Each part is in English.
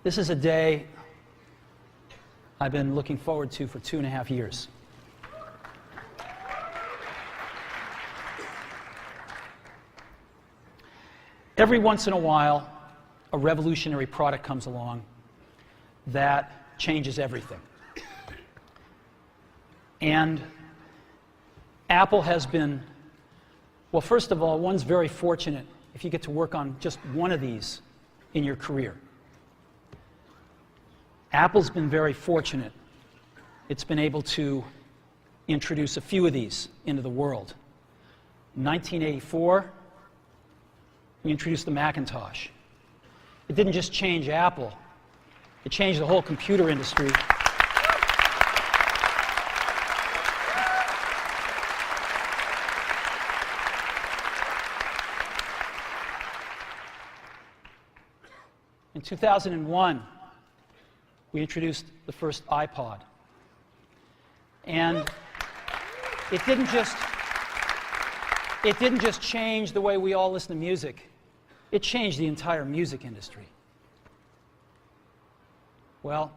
This is a day I've been looking forward to for 2.5 years. Every once in a while, a revolutionary product comes along that changes everything. And Apple has been, well, first of all, one's very fortunate if you get to work on just one of these in your career. Apple's been very fortunate. It's been able to introduce a few of these into the world. In 1984, we introduced the Macintosh. It didn't just change Apple, it changed the whole computer industry. In 2001, we introduced the first iPod. And it didn't just change the way we all listen to music. It changed the entire music industry. Well,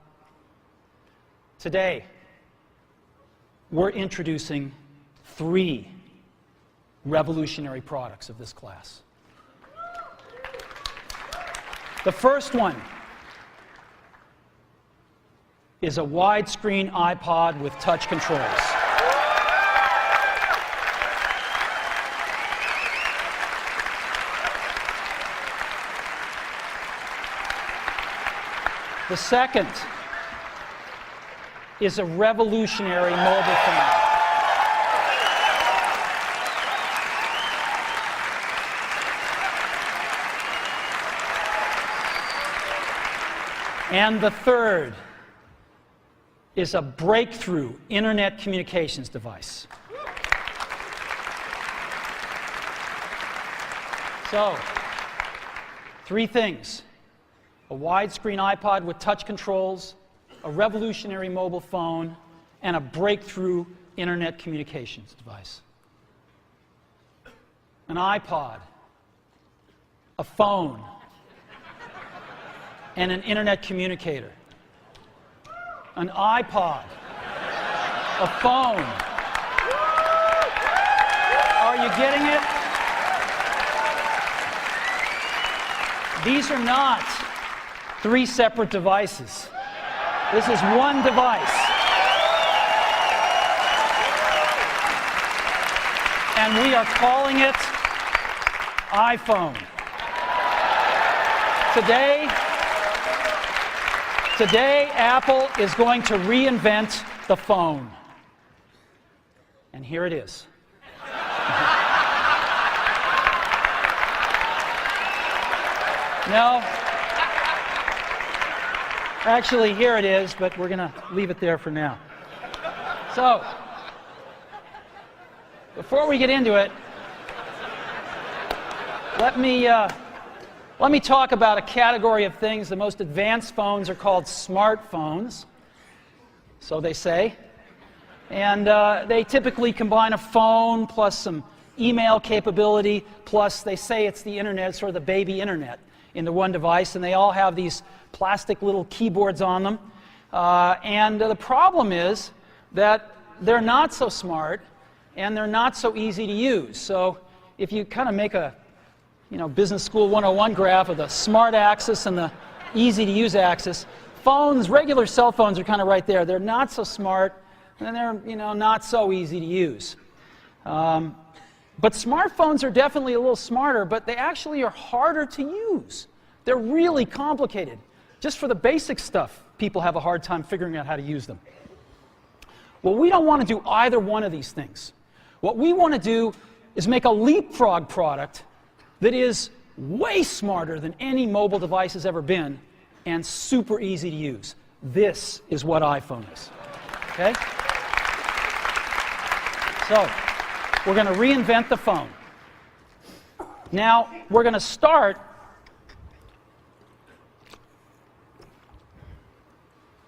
today, we're introducing 3 revolutionary products of this class. The first one is a widescreen iPod with touch controls. The second is a revolutionary mobile phone. And the third is a breakthrough internet communications device. So, 3 things. A widescreen iPod with touch controls, a revolutionary mobile phone, and a breakthrough internet communications device. An iPod, a phone, and an internet communicator. An iPod, a phone. Are you getting it? These are not 3 separate devices. This is one device. And we are calling it iPhone. Today, Apple is going to reinvent the phone. And here it is. No. Actually, here it is, but we're going to leave it there for now. So, before we get into it, let me talk about a category of things. The most advanced phones are called smartphones, so they say. And they typically combine a phone plus some email capability, plus they say it's the internet, sort of the baby internet, into one device, and they all have these plastic little keyboards on them. And the problem is that they're not so smart, and they're not so easy to use. So if you kind of make a Business School 101 graph of the smart axis and the easy-to-use axis, phones, regular cell phones are kind of right there. They're not so smart, and they're not so easy to use. But smartphones are definitely a little smarter, but they actually are harder to use. They're really complicated. Just for the basic stuff, people have a hard time figuring out how to use them. Well, we don't want to do either one of these things. What we want to do is make a leapfrog product that is way smarter than any mobile device has ever been and super easy to use. This is what iPhone is. Okay? So, we're going to reinvent the phone. Now, we're going to start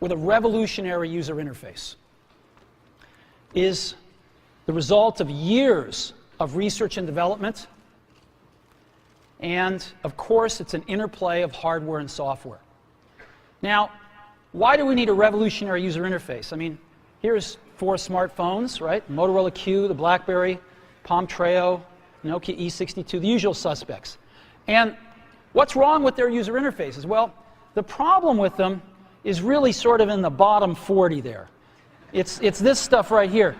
with a revolutionary user interface. It is the result of years of research and development. And, of course, it's an interplay of hardware and software. Now, why do we need a revolutionary user interface? I mean, here's 4 smartphones, right? Motorola Q, the BlackBerry, Palm Treo, Nokia E62, the usual suspects. And what's wrong with their user interfaces? Well, the problem with them is really sort of in the bottom 40 there. It's this stuff right here.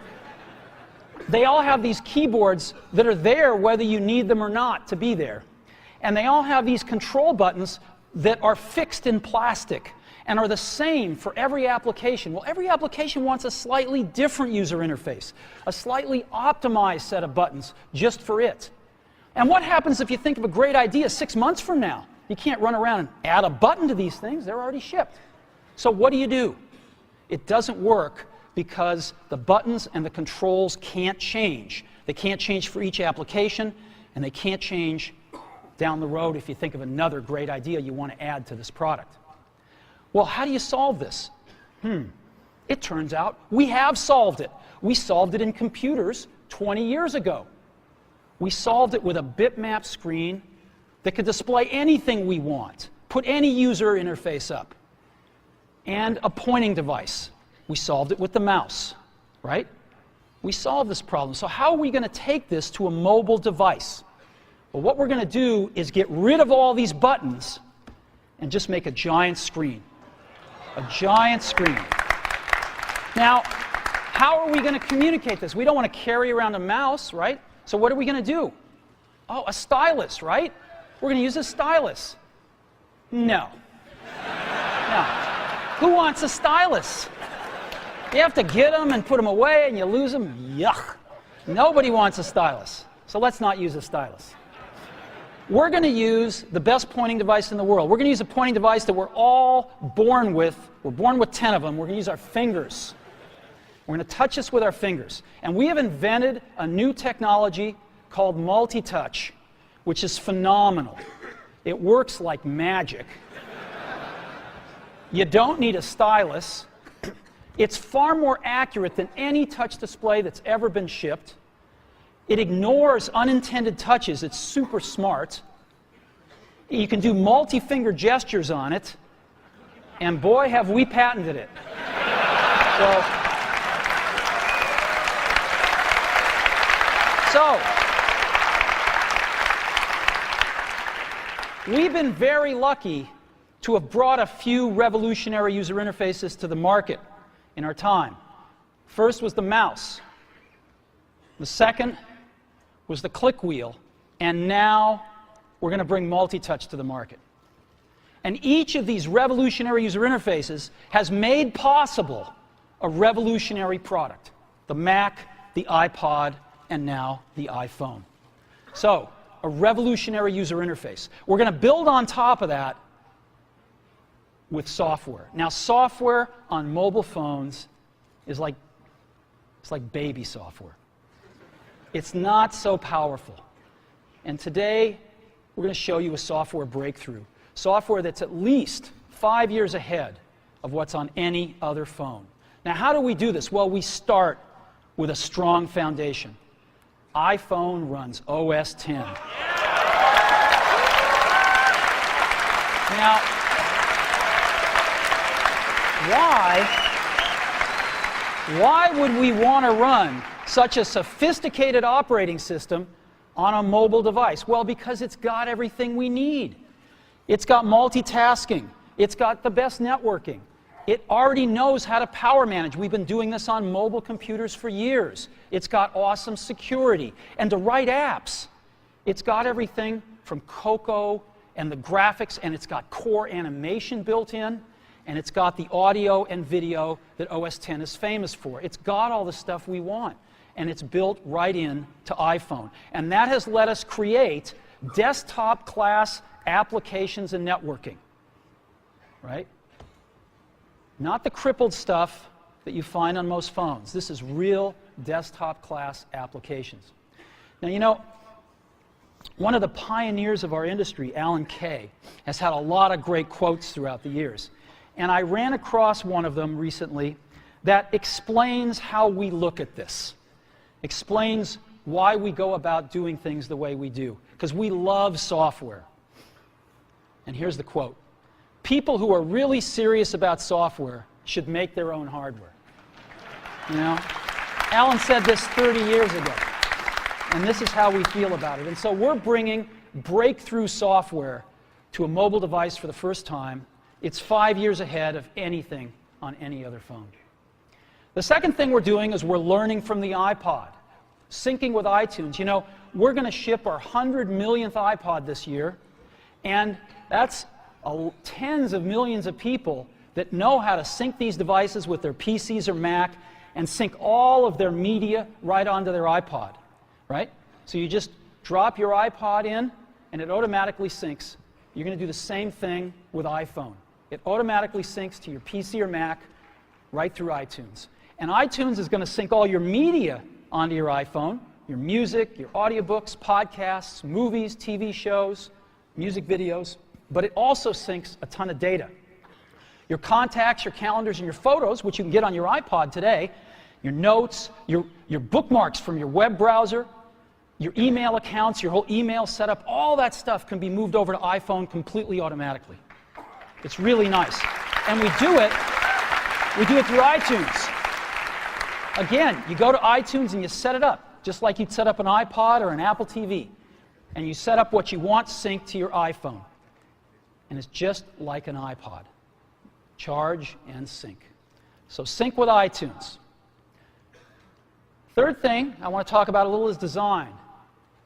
They all have these keyboards that are there whether you need them or not to be there. And they all have these control buttons that are fixed in plastic and are the same for every application. Well, every application wants a slightly different user interface, a slightly optimized set of buttons just for it. And what happens if you think of a great idea 6 months from now? You can't run around and add a button to these things. They're already shipped. So what do? It doesn't work because the buttons and the controls can't change. They can't change for each application, and they can't change down the road if you think of another great idea you want to add to this product. Well, how do you solve this? It turns out we have solved it. We solved it in computers 20 years ago. We solved it with a bitmap screen that could display anything we want, put any user interface up, and a pointing device. We solved it with the mouse, right? We solved this problem. So how are we going to take this to a mobile device? Well, what we're going to do is get rid of all these buttons and just make a giant screen. A giant screen. Now, how are we going to communicate this? We don't want to carry around a mouse, right? So what are we going to do? Oh, a stylus, right? We're going to use a stylus. No. No. Who wants a stylus? You have to get them and put them away and you lose them. Yuck. Nobody wants a stylus. So let's not use a stylus. We're going to use the best pointing device in the world. We're going to use a pointing device that we're all born with. We're born with 10 of them. We're going to use our fingers. We're going to touch this with our fingers. And we have invented a new technology called multi-touch, which is phenomenal. It works like magic. You don't need a stylus. It's far more accurate than any touch display that's ever been shipped. It ignores unintended touches. It's super smart. You can do multi-finger gestures on it. And boy, have we patented it. So, we've been very lucky to have brought a few revolutionary user interfaces to the market in our time. First was the mouse. The second was the click wheel. And now we're going to bring multi-touch to the market. And each of these revolutionary user interfaces has made possible a revolutionary product. The Mac, the iPod, and now the iPhone. So, a revolutionary user interface. We're going to build on top of that with software. Now, software on mobile phones is like baby software. It's not so powerful. And today, we're going to show you a software breakthrough. Software that's at least 5 years ahead of what's on any other phone. Now, how do we do this? Well, we start with a strong foundation. iPhone runs OS X. Now, why would we want to run such a sophisticated operating system on a mobile device? Well, because it's got everything we need. It's got multitasking. It's got the best networking. It already knows how to power manage. We've been doing this on mobile computers for years. It's got awesome security and to write apps. It's got everything from Cocoa and the graphics, and it's got core animation built in, and it's got the audio and video that OS X is famous for. It's got all the stuff we want, and it's built right in to iPhone. And that has let us create desktop-class applications and networking, right? Not the crippled stuff that you find on most phones. This is real desktop-class applications. Now, you know, one of the pioneers of our industry, Alan Kay, has had a lot of great quotes throughout the years. And I ran across one of them recently that explains how we look at this, explains why we go about doing things the way we do, because we love software. And here's the quote. people who are really serious about software should make their own hardware. You know? Alan said this 30 years ago, and this is how we feel about it. And so we're bringing breakthrough software to a mobile device for the first time. It's 5 years ahead of anything on any other phone. The second thing we're doing is we're learning from the iPod, syncing with iTunes. You know, we're going to ship our 100 millionth iPod this year, and that's tens of millions of people that know how to sync these devices with their PCs or Mac and sync all of their media right onto their iPod, right? So you just drop your iPod in, and it automatically syncs. You're going to do the same thing with iPhone. It automatically syncs to your PC or Mac right through iTunes. And iTunes is going to sync all your media onto your iPhone, your music, your audiobooks, podcasts, movies, TV shows, music videos, but it also syncs a ton of data. Your contacts, your calendars, and your photos, which you can get on your iPod today, your notes, your bookmarks from your web browser, your email accounts, your whole email setup, all that stuff can be moved over to iPhone completely automatically. It's really nice. And we do it through iTunes. Again, you go to iTunes and you set it up, just like you'd set up an iPod or an Apple TV. And you set up what you want synced to your iPhone. And it's just like an iPod. Charge and sync. So sync with iTunes. Third thing I want to talk about a little is design.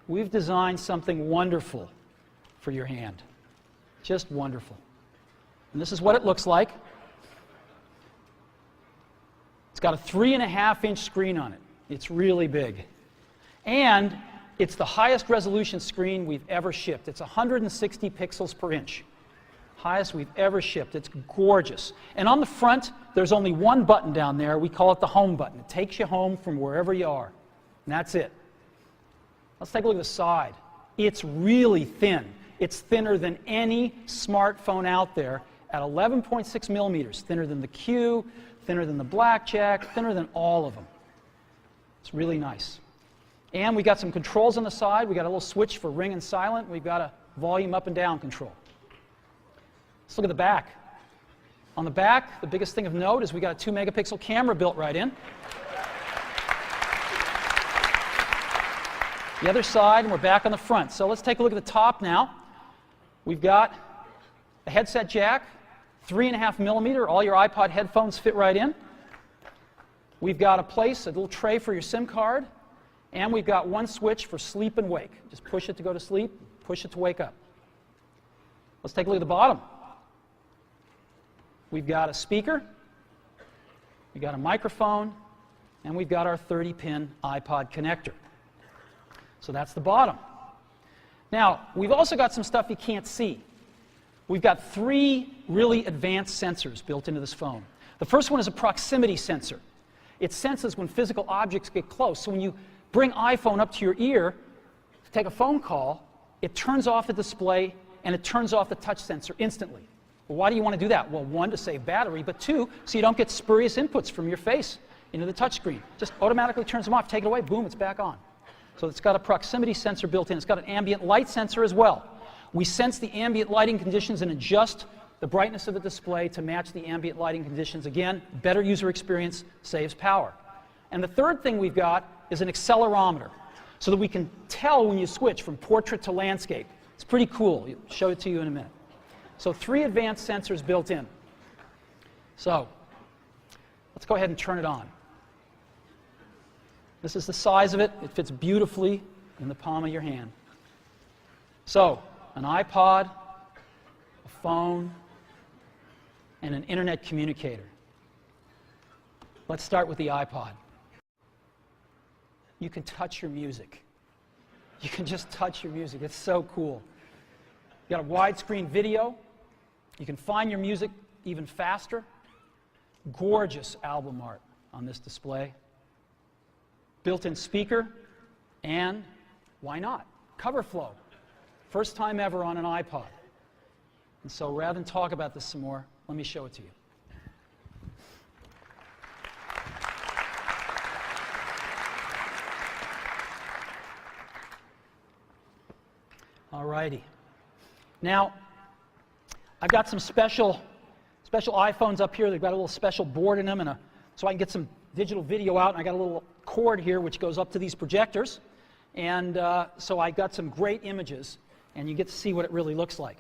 We've designed something wonderful for your hand. Just wonderful. And this is what it looks like. It's got a 3.5-inch screen on it. It's really big. And it's the highest resolution screen we've ever shipped. It's 160 pixels per inch. Highest we've ever shipped. It's gorgeous. And on the front, there's only one button down there. We call it the home button. It takes you home from wherever you are. And that's it. Let's take a look at the side. It's really thin. It's thinner than any smartphone out there at 11.6 millimeters. Thinner than the Q, thinner than the Blackjack, thinner than all of them. It's really nice. And we got some controls on the side. We got a little switch for ring and silent. We've got a volume up and down control. Let's look at the back. On the back, the biggest thing of note is we got a 2-megapixel camera built right in. The other side, and we're back on the front. So let's take a look at the top now. We've got a headset jack, 3.5 millimeter. All your iPod headphones fit right in. We've got a little tray for your SIM card. And we've got one switch for sleep and wake. Just push it to go to sleep, push it to wake up. Let's take a look at the bottom. We've got a speaker, we've got a microphone, and we've got our 30-pin iPod connector. So that's the bottom. Now, we've also got some stuff you can't see. We've got 3 really advanced sensors built into this phone. The first one is a proximity sensor. It senses when physical objects get close. So when you bring iPhone up to your ear to take a phone call, it turns off the display and it turns off the touch sensor instantly. Well, why do you want to do that? Well, 1, to save battery, but 2, so you don't get spurious inputs from your face into the touch screen. Just automatically turns them off, take it away, boom, it's back on. So it's got a proximity sensor built in. It's got an ambient light sensor as well. We sense the ambient lighting conditions and adjust the brightness of the display to match the ambient lighting conditions. Again, better user experience, saves power. And the third thing we've got is an accelerometer, so that we can tell when you switch from portrait to landscape. It's pretty cool. I'll show it to you in a minute. So 3 advanced sensors built in. So let's go ahead and turn it on. This is the size of it. It fits beautifully in the palm of your hand. So an iPod, a phone, and an internet communicator. Let's start with the iPod. You can touch your music. You can just touch your music. It's so cool. You got a widescreen video. You can find your music even faster. Gorgeous album art on this display. Built-in speaker, and why not? Cover flow. First time ever on an iPod. And so rather than talk about this some more, let me show it to you. All righty. Now, I've got some special iPhones up here. They've got a little special board in them, and so I can get some digital video out. And I got a little cord here which goes up to these projectors, and so I got some great images, and you get to see what it really looks like.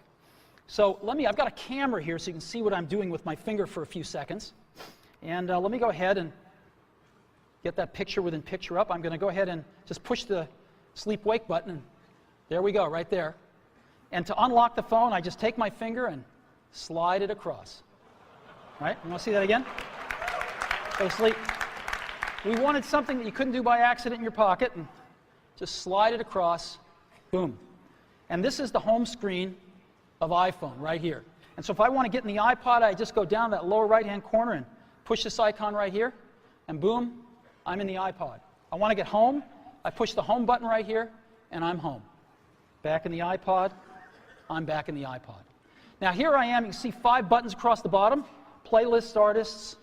So I've got a camera here so you can see what I'm doing with my finger for a few seconds. And let me go ahead and get that picture within picture up. I'm going to go ahead and just push the sleep wake button, and there we go, right there. And to unlock the phone, I just take my finger and slide it across. Right? You want to see that again? Go to sleep. We wanted something that you couldn't do by accident in your pocket, and just slide it across. Boom. And this is the home screen of iPhone right here. And so if I want to get in the iPod, I just go down that lower right-hand corner and push this icon right here, and boom, I'm in the iPod. I want to get home, I push the home button right here, and I'm home. Back in the iPod, I'm back in the iPod. Now here I am, you can see 5 buttons across the bottom: playlists, artists,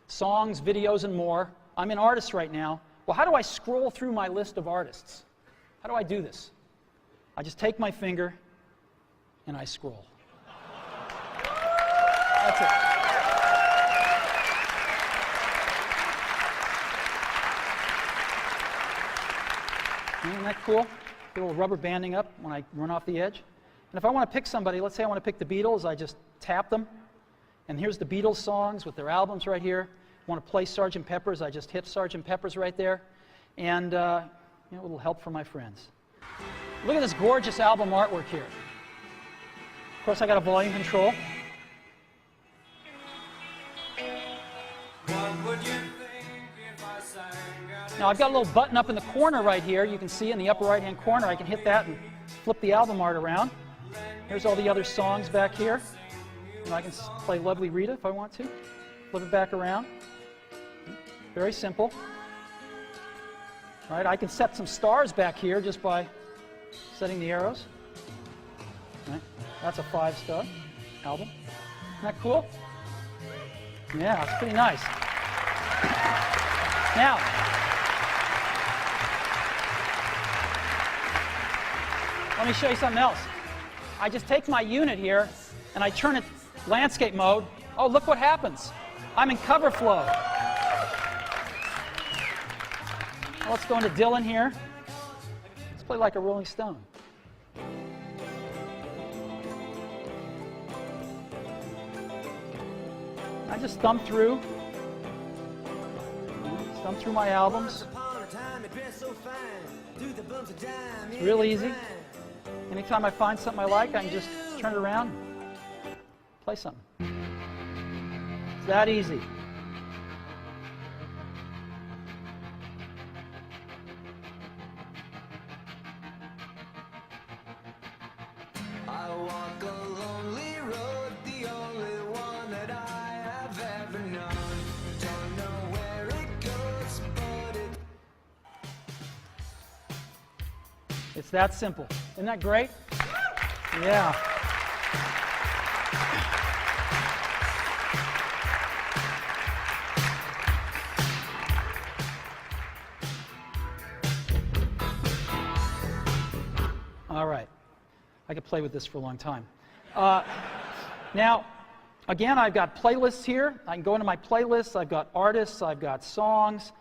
songs, videos, and more. I'm in artists right now. Well, how do I scroll through my list of artists? How do I do this? I just take my finger and I scroll. That's it. Isn't that cool? Get a little rubber banding up when I run off the edge. And if I want to pick somebody, let's say I want to pick the Beatles, I just tap them. And here's the Beatles songs with their albums right here. I want to play Sgt. Pepper's, I just hit Sgt. Pepper's right there. And a little help from my friends. Look at this gorgeous album artwork here. Of course, I got a volume control. Now I've got a little button up in the corner right here. You can see in the upper right-hand corner. I can hit that and flip the album art around. Here's all the other songs back here. And I can play Lovely Rita if I want to. Flip it back around. Very simple. Right? I can set some stars back here just by setting the arrows. Right? That's a 5-star album. Isn't that cool? Yeah, it's pretty nice. Now, let me show you something else. I just take my unit here and I turn it landscape mode. Oh, look what happens. I'm in cover flow. Well, let's go into Dylan here. Let's play like a Rolling Stone. I just thumb through my albums. It's real easy. Anytime I find something I like, I can just turn it around, play something. It's that easy. I walk a lonely road, the only one that I have ever known. Don't know where it goes, but It's that simple. Isn't that great? Yeah. All right. I could play with this for a long time. Now, again, I've got playlists here. I can go into my playlists. I've got artists. I've got songs.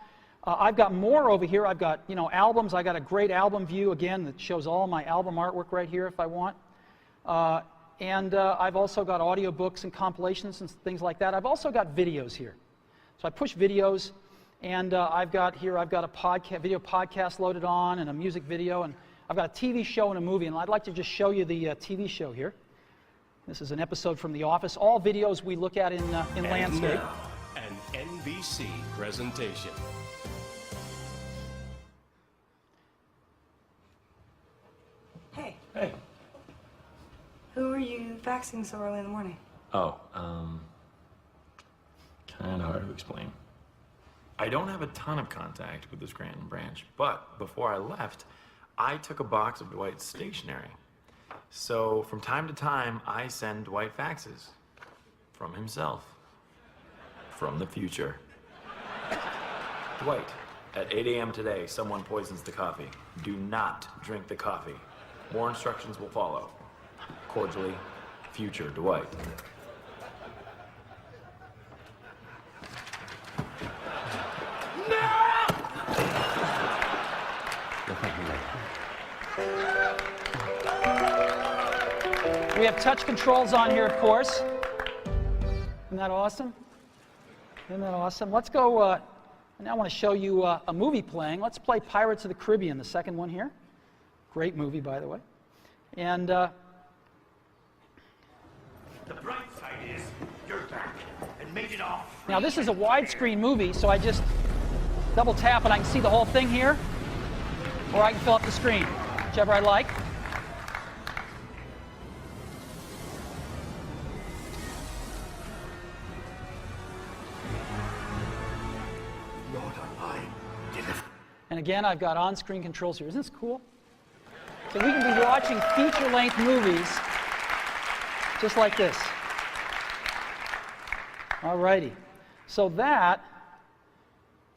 I've got more over here. I've got, albums. I got a great album view, again, that shows all my album artwork right here if I want. And I've also got audiobooks and compilations and things like that. I've also got videos here. So I push videos, and I've got a video podcast loaded on, and a music video, and I've got a TV show and a movie, and I'd like to just show you the TV show here. This is an episode from The Office. All videos we look at in landscape. Now, an NBC presentation. Hey. Who are you faxing so early in the morning? Oh, kind of hard to explain. I don't have a ton of contact with the Scranton branch, but before I left, I took a box of Dwight's stationery. So from time to time, I send Dwight faxes. From himself. From the future. Dwight, at 8 a.m. today, someone poisons the coffee. Do not drink the coffee. More instructions will follow. Cordially, future Dwight. We have touch controls on here, of course. Isn't that awesome? Isn't that awesome? Let's go, now I want to show you a movie playing. Let's play Pirates of the Caribbean, the second one here. Great movie, by the way. And The bright side is you're back and made it off. now this is a widescreen movie, so I just double tap and I can see the whole thing here, or I can fill up the screen, whichever I like. Lord online, deliver. And again, I've got on-screen controls here. Isn't this cool? So we can be watching feature-length movies just like this. Alrighty. So that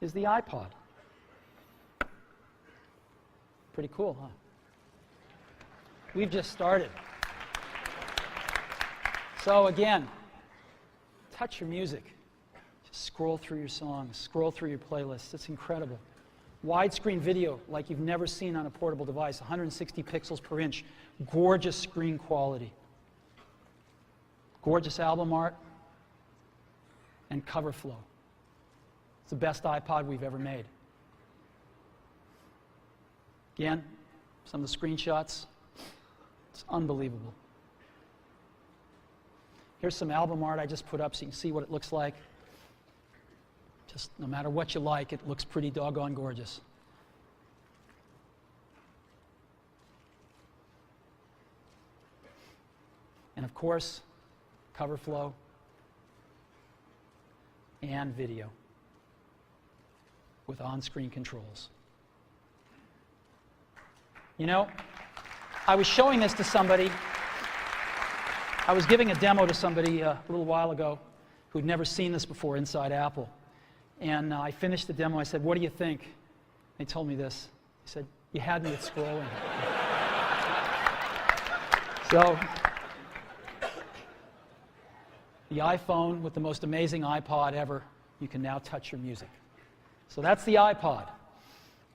is the iPod. Pretty cool, huh? We've just started. So again, touch your music. Just scroll through your songs, scroll through your playlists. It's incredible. Widescreen video like you've never seen on a portable device, 160 pixels per inch, gorgeous screen quality, gorgeous album art, and cover flow. It's the best iPod we've ever made. Again, some of the screenshots, it's unbelievable. Here's some album art I just put up so you can see what it looks like. Just no matter what you like, it looks pretty doggone gorgeous. And of course, cover flow and video with on-screen controls. You know, I was showing this to somebody. I was giving a demo to somebody a little while ago who'd never seen this before inside Apple. And I finished the demo. I said, "What do you think?" They told me this. He said, "You had me at scrolling." So, the iPhone with the most amazing iPod ever, you can now touch your music. So that's the iPod.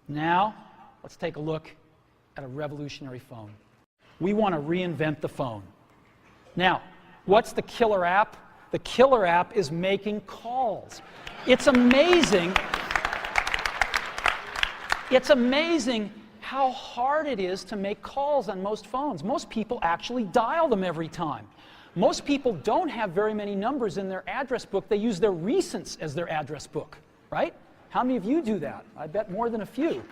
Now, let's take a look at a revolutionary phone. We want to reinvent the phone. Now, what's the killer app? The killer app is making calls. It's amazing. It's amazing how hard it is to make calls on most phones. Most people actually dial them every time. Most people don't have very many numbers in their address book. They use their recents as their address book, right? How many of you do that? I bet more than a few.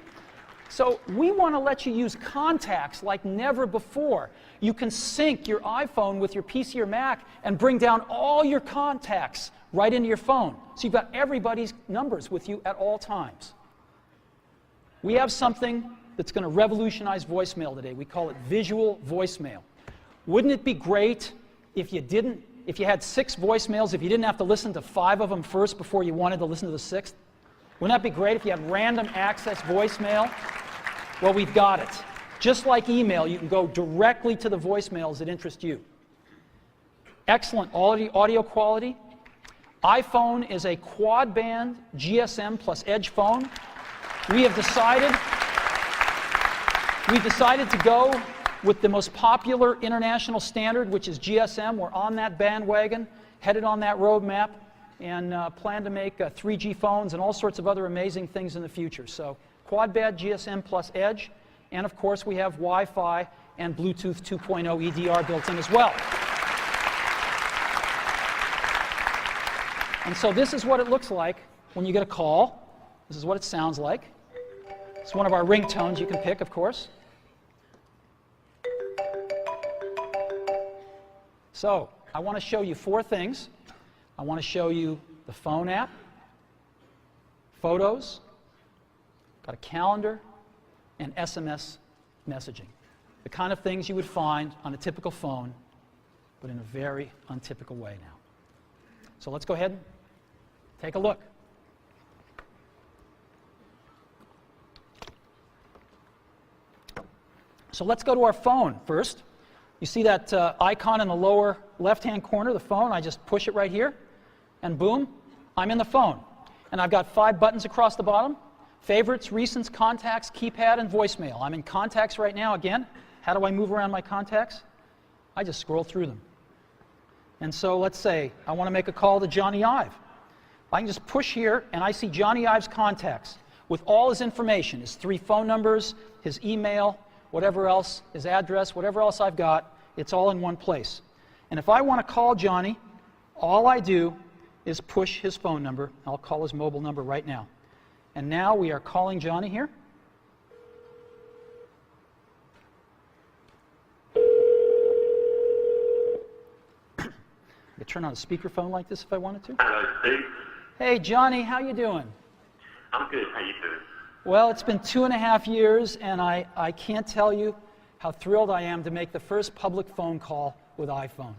So we want to let you use contacts like never before. You can sync your iPhone with your PC or Mac and bring down all your contacts right into your phone. So you've got everybody's numbers with you at all times. We have something that's going to revolutionize voicemail today. We call it visual voicemail. Wouldn't it be great if you had 6 voicemails, if you didn't have to listen to 5 of them first before you wanted to listen to the 6th? Wouldn't that be great if you had random access voicemail? Well, we've got it. Just like email, you can go directly to the voicemails that interest you. Excellent audio quality. iPhone is a quad-band GSM plus Edge phone. We've decided to go with the most popular international standard, which is GSM. We're on that bandwagon, headed on that roadmap, and plan to make 3G phones and all sorts of other amazing things in the future. So quad-band GSM plus Edge, and of course we have Wi-Fi and Bluetooth 2.0 EDR built in as well. And so this is what it looks like when you get a call. This is what it sounds like. It's one of our ringtones you can pick, of course. So I want to show you 4 things. I want to show you the phone app, photos, got a calendar, and SMS messaging. The kind of things you would find on a typical phone, but in a very untypical way now. So let's go ahead and take a look. So let's go to our phone first. You see that icon in the lower left-hand corner of the phone? I just push it right here, and boom, I'm in the phone. And I've got 5 buttons across the bottom: favorites, recents, contacts, keypad, and voicemail. I'm in contacts right now again. How do I move around my contacts? I just scroll through them. And so let's say I want to make a call to Johnny Ive. I can just push here, and I see Johnny Ive's contacts with all his information, his 3 phone numbers, his email, whatever else, his address, whatever else I've got, it's all in one place. And if I want to call Johnny, all I do is push his phone number. I'll call his mobile number right now. And now we are calling Johnny here. I could turn on a speakerphone like this if I wanted to. Hello, Steve. Hey, Johnny, how you doing? I'm good. How you doing? Well, it's been 2.5 years, and I can't tell you how thrilled I am to make the first public phone call with iPhone.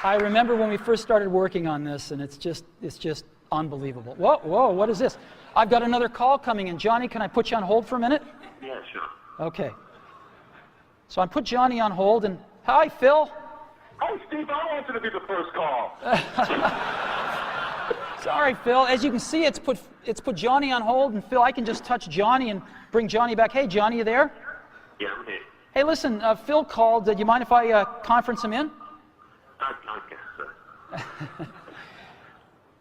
I remember when we first started working on this, and it's just unbelievable. Whoa, what is this? I've got another call coming in. Johnny, can I put you on hold for a minute? Yeah, sure. Okay. So I put Johnny on hold, and hi, Phil. Hey, Steve, I wanted to be the first call. Sorry, Phil. As you can see, it's put Johnny on hold, and Phil, I can just touch Johnny and bring Johnny back. Hey, Johnny, you there? Yeah, I'm here. Hey, listen, Phil called. Do you mind if I conference him in? I guess so.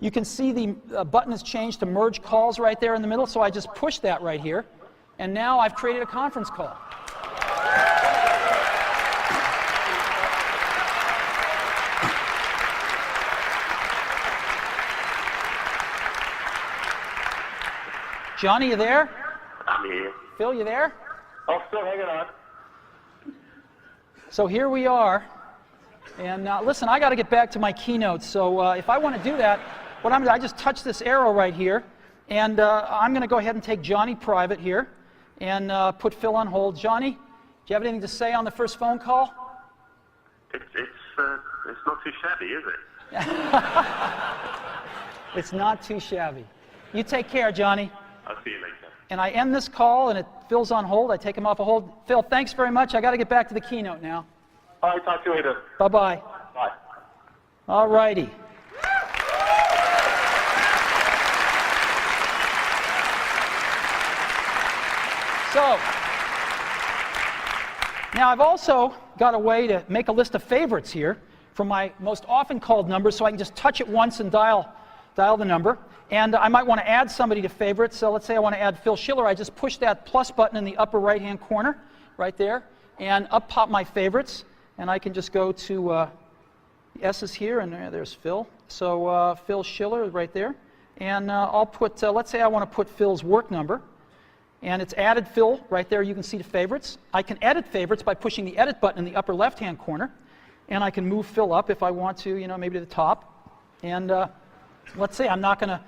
You can see the button has changed to merge calls right there in the middle, so I just push that right here, and now I've created a conference call. Johnny, you there? I'm here. Phil, you there? Oh, still hanging on. So here we are. And listen, I got to get back to my keynote. So if I want to do that, what I'm going to do, I just touch this arrow right here, and I'm going to go ahead and take Johnny private here, and put Phil on hold. Johnny, do you have anything to say on the first phone call? It's not too shabby, is it? It's not too shabby. You take care, Johnny. I'll see you later. And I end this call, and Phil's on hold. I take him off a hold. Phil, thanks very much. I got to get back to the keynote now. All right, talk to you later. Bye-bye. Bye. All righty. So, now I've also got a way to make a list of favorites here from my most often called numbers, so I can just touch it once and dial the number. And I might want to add somebody to favorites. So let's say I want to add Phil Schiller. I just push that plus button in the upper right-hand corner, right there, and up pop my favorites. And I can just go to the S's here, and there's Phil. So Phil Schiller right there. And I'll put, let's say I want to put Phil's work number. And it's added Phil right there. You can see the favorites. I can edit favorites by pushing the edit button in the upper left-hand corner. And I can move Phil up if I want to, maybe to the top. And let's say I'm not going to,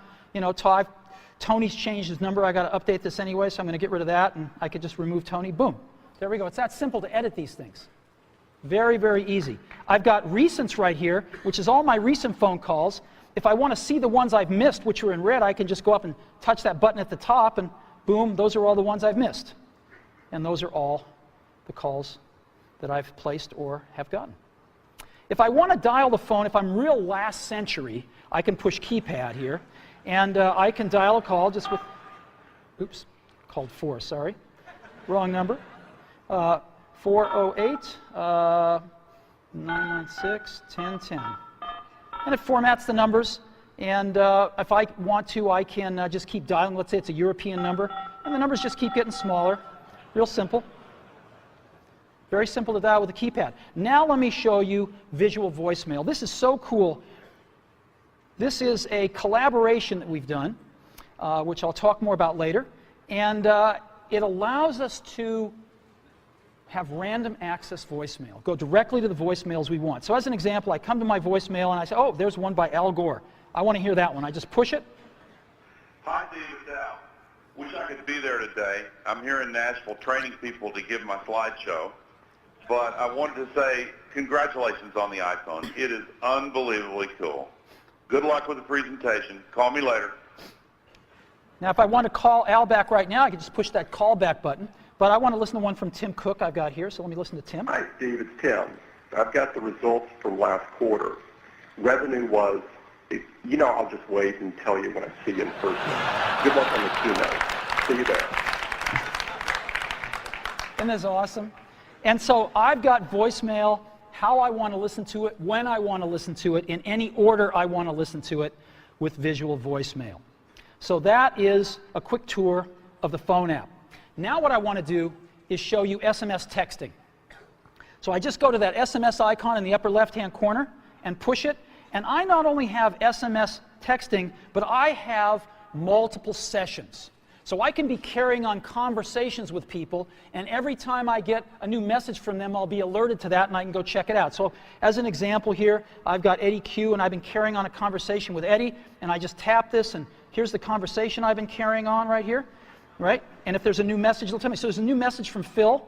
Tony's changed his number. I got to update this anyway, so I'm going to get rid of that. And I could just remove Tony. Boom. There we go. It's that simple to edit these things. Very, very easy. I've got recents right here, which is all my recent phone calls. If I want to see the ones I've missed, which are in red, I can just go up and touch that button at the top, and boom, those are all the ones I've missed. And those are all the calls that I've placed or have gotten. If I want to dial the phone, if I'm real last century, I can push keypad here, and I can dial a call just with, oops, called 4, sorry, wrong number. 408 996 1010. And it formats the numbers, and if I want to, I can just keep dialing. Let's say it's a European number, and the numbers just keep getting smaller. Real simple. Very simple to dial with a keypad. Now let me show you visual voicemail. This is so cool. This is a collaboration that we've done, which I'll talk more about later, and it allows us to have random access voicemail. Go directly to the voicemails we want. So as an example, I come to my voicemail and I say, oh, there's one by Al Gore. I want to hear that one. I just push it. Hi, David Dow. Wish I could be there today. I'm here in Nashville training people to give my slideshow. But I wanted to say congratulations on the iPhone. It is unbelievably cool. Good luck with the presentation. Call me later. Now, if I want to call Al back right now, I can just push that call back button. But I want to listen to one from Tim Cook I've got here, so let me listen to Tim. Hi, Steve. It's Tim. I've got the results from last quarter. Revenue was, I'll just wait and tell you when I see you in person. Good luck on the keynote. See you there. Isn't this awesome? And so I've got voicemail, how I want to listen to it, when I want to listen to it, in any order I want to listen to it with visual voicemail. So that is a quick tour of the phone app. Now what I want to do is show you SMS texting. So I just go to that SMS icon in the upper left-hand corner and push it, and I not only have SMS texting, but I have multiple sessions. So I can be carrying on conversations with people, and every time I get a new message from them, I'll be alerted to that, and I can go check it out. So as an example here, I've got Eddie Q, and I've been carrying on a conversation with Eddie, and I just tap this, and here's the conversation I've been carrying on right here, right? And if there's a new message, it'll tell me. So there's a new message from Phil,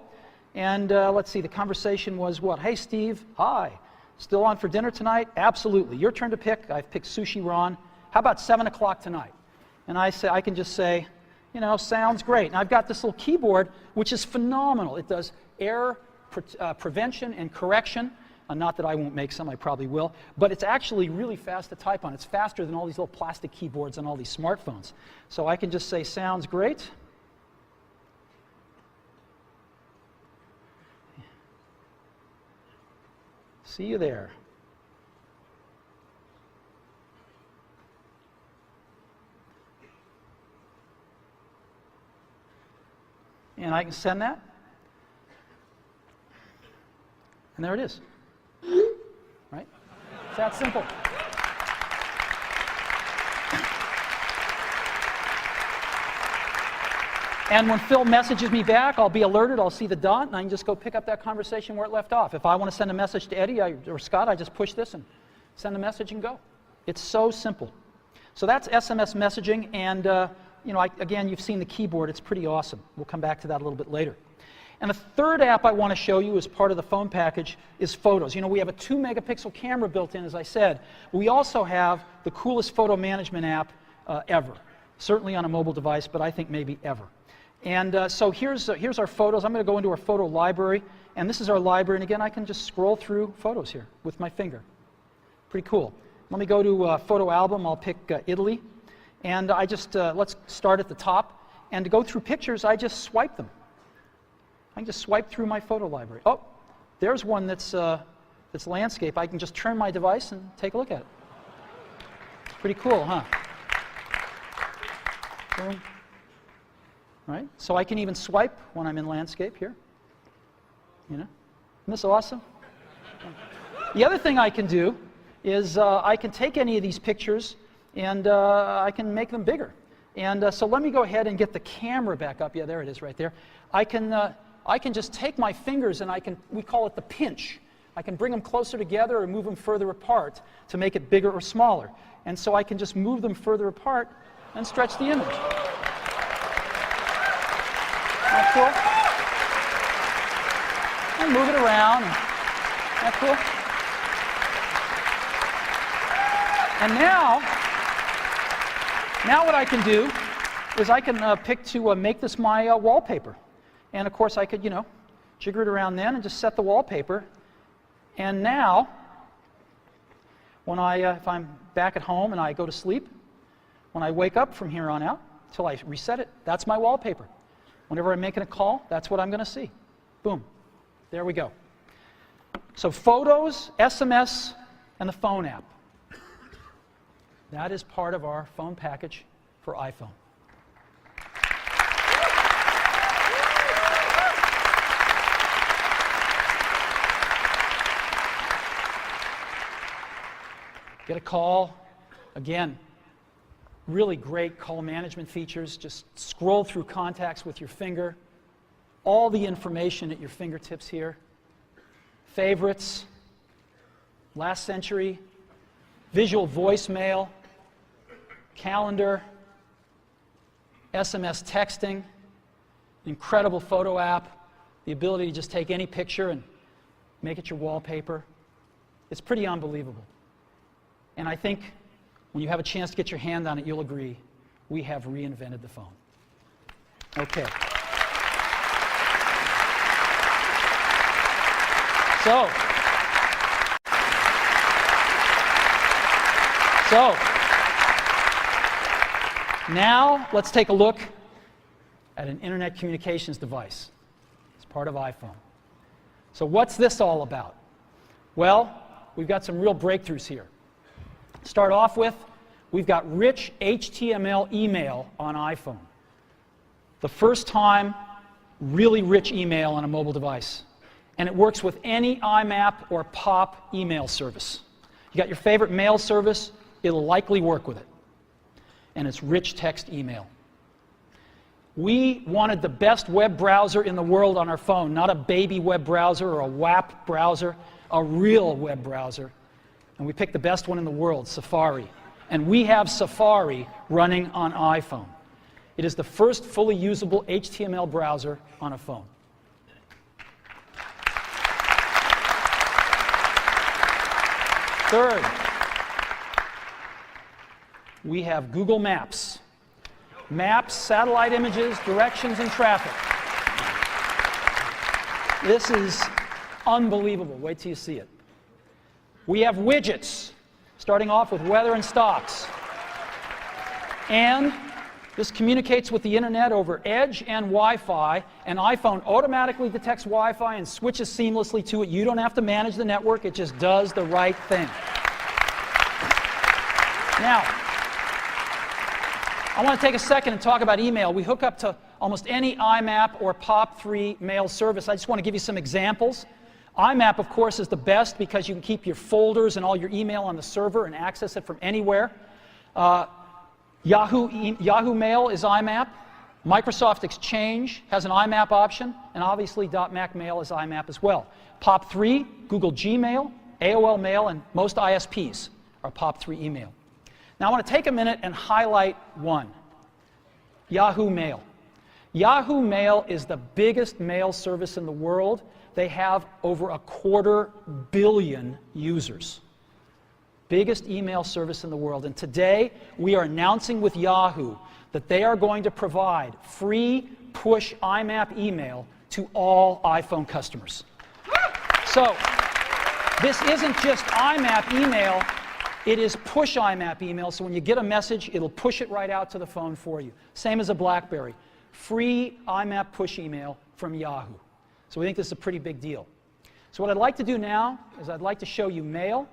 and let's see, the conversation was what? Hey, Steve, hi. Still on for dinner tonight? Absolutely. Your turn to pick. I've picked sushi Ron. How about 7 o'clock tonight? And I can just say, sounds great. And I've got this little keyboard, which is phenomenal. It does error prevention and correction. Not that I won't make some, I probably will. But it's actually really fast to type on. It's faster than all these little plastic keyboards on all these smartphones. So I can just say, sounds great. See you there. And I can send that. And there it is. Right? It's that simple. And when Phil messages me back, I'll be alerted, I'll see the dot, and I can just go pick up that conversation where it left off. If I want to send a message to Eddie or Scott, I just push this and send a message and go. It's so simple. So that's SMS messaging, and again, you've seen the keyboard. It's pretty awesome. We'll come back to that a little bit later. And the third app I want to show you as part of the phone package is photos. We have a 2-megapixel camera built in, as I said. We also have the coolest photo management app ever. Certainly on a mobile device, but I think maybe ever. And so here's our photos. I'm going to go into our photo library, and this is our library. And again, I can just scroll through photos here with my finger. Pretty cool. Let me go to photo album. I'll pick Italy. And I just, let's start at the top. And to go through pictures, I just swipe them. I can just swipe through my photo library. Oh, there's one that's landscape. I can just turn my device and take a look at it. Pretty cool, huh? Boom. Right? So I can even swipe when I'm in landscape here. Isn't this awesome? The other thing I can do is I can take any of these pictures and I can make them bigger. And so let me go ahead and get the camera back up. Yeah, there it is right there. I can just take my fingers and we call it the pinch. I can bring them closer together or move them further apart to make it bigger or smaller. And so I can just move them further apart and stretch the image. That cool? And move it around. That cool? And now what I can do is I can pick to make this my wallpaper. And of course I could, jigger it around then and just set the wallpaper. And now, when if I'm back at home and I go to sleep, when I wake up from here on out, till I reset it, that's my wallpaper. Whenever I'm making a call, that's what I'm going to see. Boom. There we go. So photos, SMS, and the phone app. That is part of our phone package for iPhone. Get a call. Again, really great call management features. Just scroll through contacts with your finger. All the information at your fingertips here. Favorites, last century, visual voicemail, calendar, SMS texting, incredible photo app, the ability to just take any picture and make it your wallpaper. It's pretty unbelievable. And I think when you have a chance to get your hand on it, you'll agree, we have reinvented the phone. Okay. So, now let's take a look at an internet communications device. It's part of iPhone. So what's this all about? Well, we've got some real breakthroughs here. Start off with, we've got rich HTML email on iPhone. The first time, really rich email on a mobile device. And it works with any IMAP or POP email service. You got your favorite mail service, it'll likely work with it. And it's rich text email. We wanted the best web browser in the world on our phone, not a baby web browser or a WAP browser, a real web browser. And we picked the best one in the world, Safari. And we have Safari running on iPhone. It is the first fully usable HTML browser on a phone. Third, we have Google Maps. Maps, satellite images, directions, and traffic. This is unbelievable. Wait till you see it. We have widgets, starting off with weather and stocks. And this communicates with the internet over Edge and Wi-Fi, and iPhone automatically detects Wi-Fi and switches seamlessly to it. You don't have to manage the network, it just does the right thing. Now, I want to take a second and talk about email. We hook up to almost any IMAP or POP3 mail service. I just want to give you some examples. IMAP, of course, is the best because you can keep your folders and all your email on the server and access it from anywhere. Yahoo Mail is IMAP. Microsoft Exchange has an IMAP option, and obviously .Mac Mail is IMAP as well. POP3, Google Gmail, AOL Mail, and most ISPs are POP3 email. Now I want to take a minute and highlight one, Yahoo Mail. Yahoo Mail is the biggest mail service in the world. They have over 250 million users. Biggest email service in the world. And today, we are announcing with Yahoo that they are going to provide free push IMAP email to all iPhone customers. So, this isn't just IMAP email, it is push IMAP email. So when you get a message, it'll push it right out to the phone for you. Same as a BlackBerry. Free IMAP push email from Yahoo. So we think this is a pretty big deal. So what I'd like to do now is I'd like to show you Mail,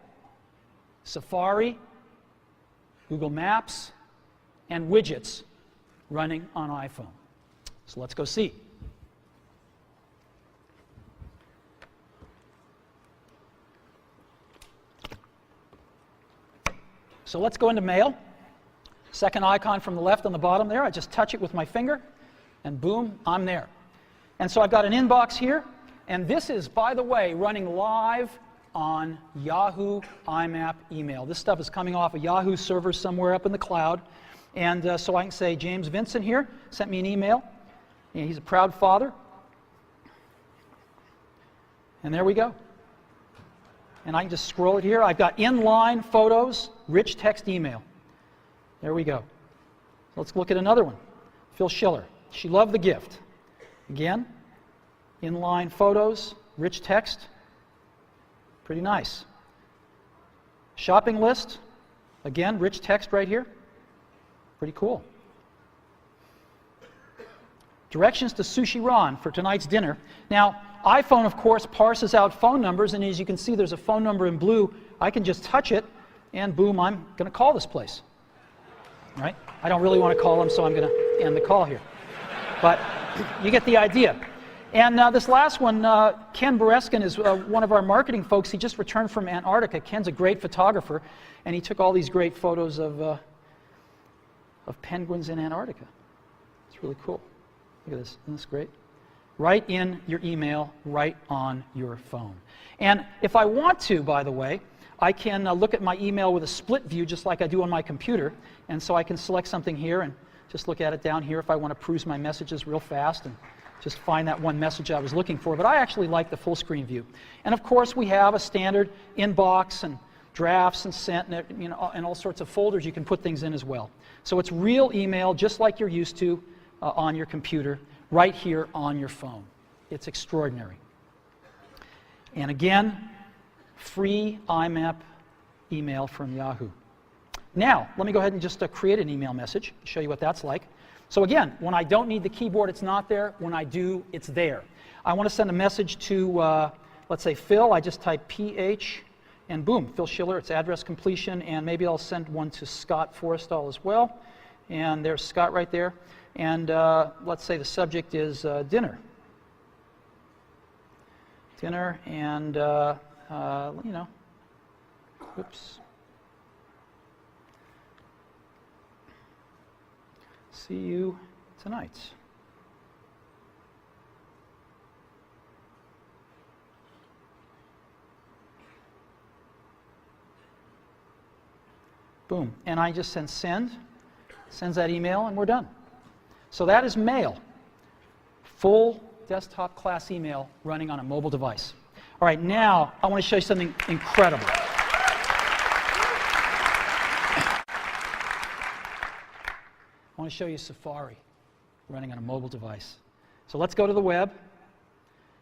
Safari, Google Maps, and widgets running on iPhone. So let's go see. So let's go into Mail. Second icon from the left on the bottom there. I just touch it with my finger, and boom, I'm there. And so I've got an inbox here, and this is, by the way, running live on Yahoo IMAP email. This stuff is coming off a Yahoo server somewhere up in the cloud. And so I can say, James Vincent here sent me an email. And he's a proud father. And there we go. And I can just scroll it here. I've got inline photos, rich text email. There we go. Let's look at another one. Phil Schiller. She loved the gift. Again, inline photos, rich text. Pretty nice. Shopping list. Again, rich text right here. Pretty cool. Directions to Sushi Ron for tonight's dinner. Now, iPhone, of course, parses out phone numbers, and as you can see, there's a phone number in blue. I can just touch it, and boom, I'm going to call this place. Right? I don't really want to call them, so I'm going to end the call here. But you get the idea. And this last one, Ken Bereskin is one of our marketing folks. He just returned from Antarctica. Ken's a great photographer, and he took all these great photos of penguins in Antarctica. It's really cool. Look at this. Isn't this great? Right in your email, right on your phone. And if I want to, by the way, I can look at my email with a split view just like I do on my computer. And so I can select something here and just look at it down here if I want to peruse my messages real fast and just find that one message I was looking for. But I actually like the full screen view. And of course, we have a standard inbox and drafts and sent, and, you know, and all sorts of folders you can put things in as well. So it's real email, just like you're used to on your computer, right here on your phone. It's extraordinary. And again, free IMAP email from Yahoo. Now, let me go ahead and just create an email message, show you what that's like. So again, when I don't need the keyboard, it's not there. When I do, it's there. I want to send a message to, let's say, Phil. I just type PH, and boom, Phil Schiller, it's address completion, and maybe I'll send one to Scott Forrestal as well. And there's Scott right there. And let's say the subject is dinner. Dinner, and, you know, oops. See you tonight. Boom. And I just sends that email, and we're done. So that is mail. Full desktop class email running on a mobile device. All right, now I want to show you something incredible. I want to show you Safari running on a mobile device. So let's go to the web,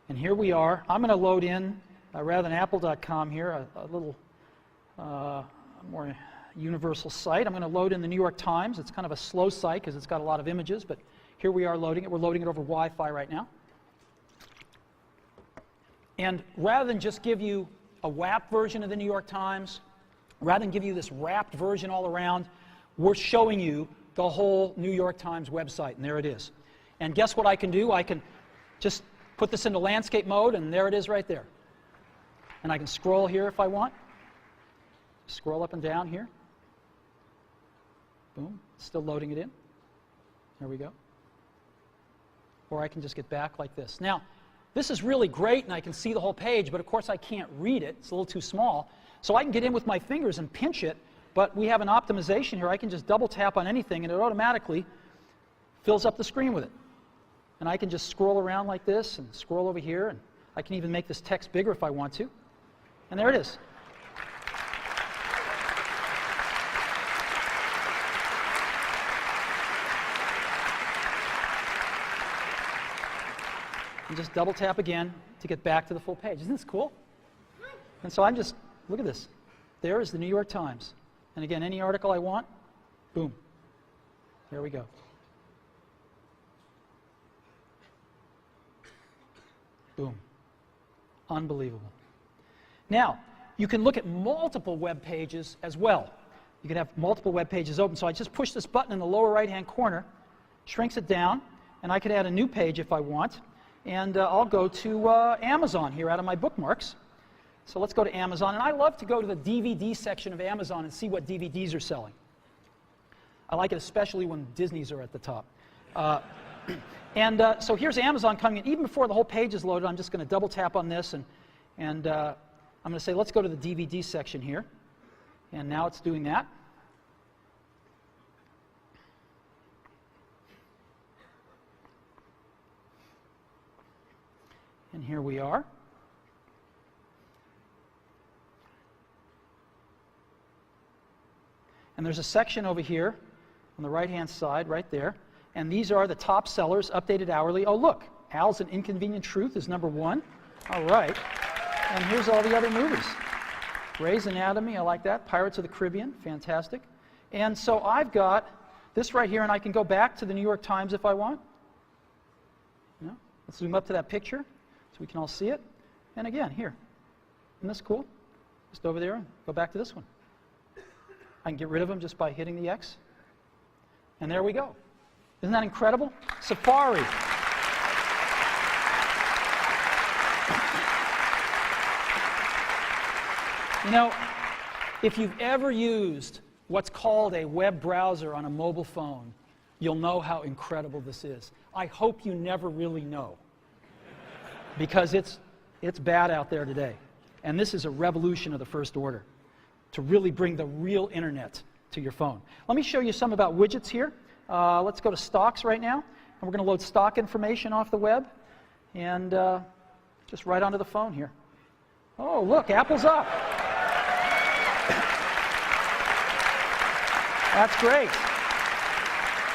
and here we are. I'm going to load in, rather than apple.com here, a little more universal site. I'm going to load in the New York Times. It's kind of a slow site because it's got a lot of images, but here we are loading it. We're loading it over Wi-Fi right now. And rather than just give you a WAP version of the New York Times, rather than give you this wrapped version all around, we're showing you the whole New York Times website, and there it is. And guess what I can do? I can just put this into landscape mode, and there it is right there. And I can scroll here if I want. Scroll up and down here. Boom, still loading it in. There we go. Or I can just get back like this. Now, this is really great, and I can see the whole page, but of course I can't read it. It's a little too small. So I can get in with my fingers and pinch it, but we have an optimization here. I can just double tap on anything, and it automatically fills up the screen with it. And I can just scroll around like this and scroll over here, and I can even make this text bigger if I want to. And there it is. And just double tap again to get back to the full page. Isn't this cool? And so I'm just, look at this. There is the New York Times. And again, any article I want, boom. There we go. Boom. Unbelievable. Now, you can look at multiple web pages as well. You can have multiple web pages open. So I just push this button in the lower right-hand corner, shrinks it down, and I can add a new page if I want. And I'll go to Amazon here out of my bookmarks. So let's go to Amazon. And I love to go to the DVD section of Amazon and see what DVDs are selling. I like it especially when Disney's are at the top. So here's Amazon coming in. Even before the whole page is loaded, I'm just going to double tap on this. And I'm going to say, let's go to the DVD section here. And now it's doing that. And here we are. And there's a section over here on the right-hand side, right there. And these are the top sellers, updated hourly. Oh, look, Al's An Inconvenient Truth is #1. All right. And here's all the other movies. Grey's Anatomy, I like that. Pirates of the Caribbean, fantastic. And so I've got this right here, and I can go back to the New York Times if I want. You know, let's zoom up to that picture so we can all see it. And again, here. Isn't this cool? Just over there and go back to this one. I can get rid of them just by hitting the X. And there we go. Isn't that incredible? Safari. You know, if you've ever used what's called a web browser on a mobile phone, you'll know how incredible this is. I hope you never really know, because it's bad out there today. And this is a revolution of the first order to really bring the real internet to your phone. Let me show you some about widgets here. Let's go to stocks right now, and we're going to load stock information off the web, and just right onto the phone here. Oh, look, Apple's up. That's great.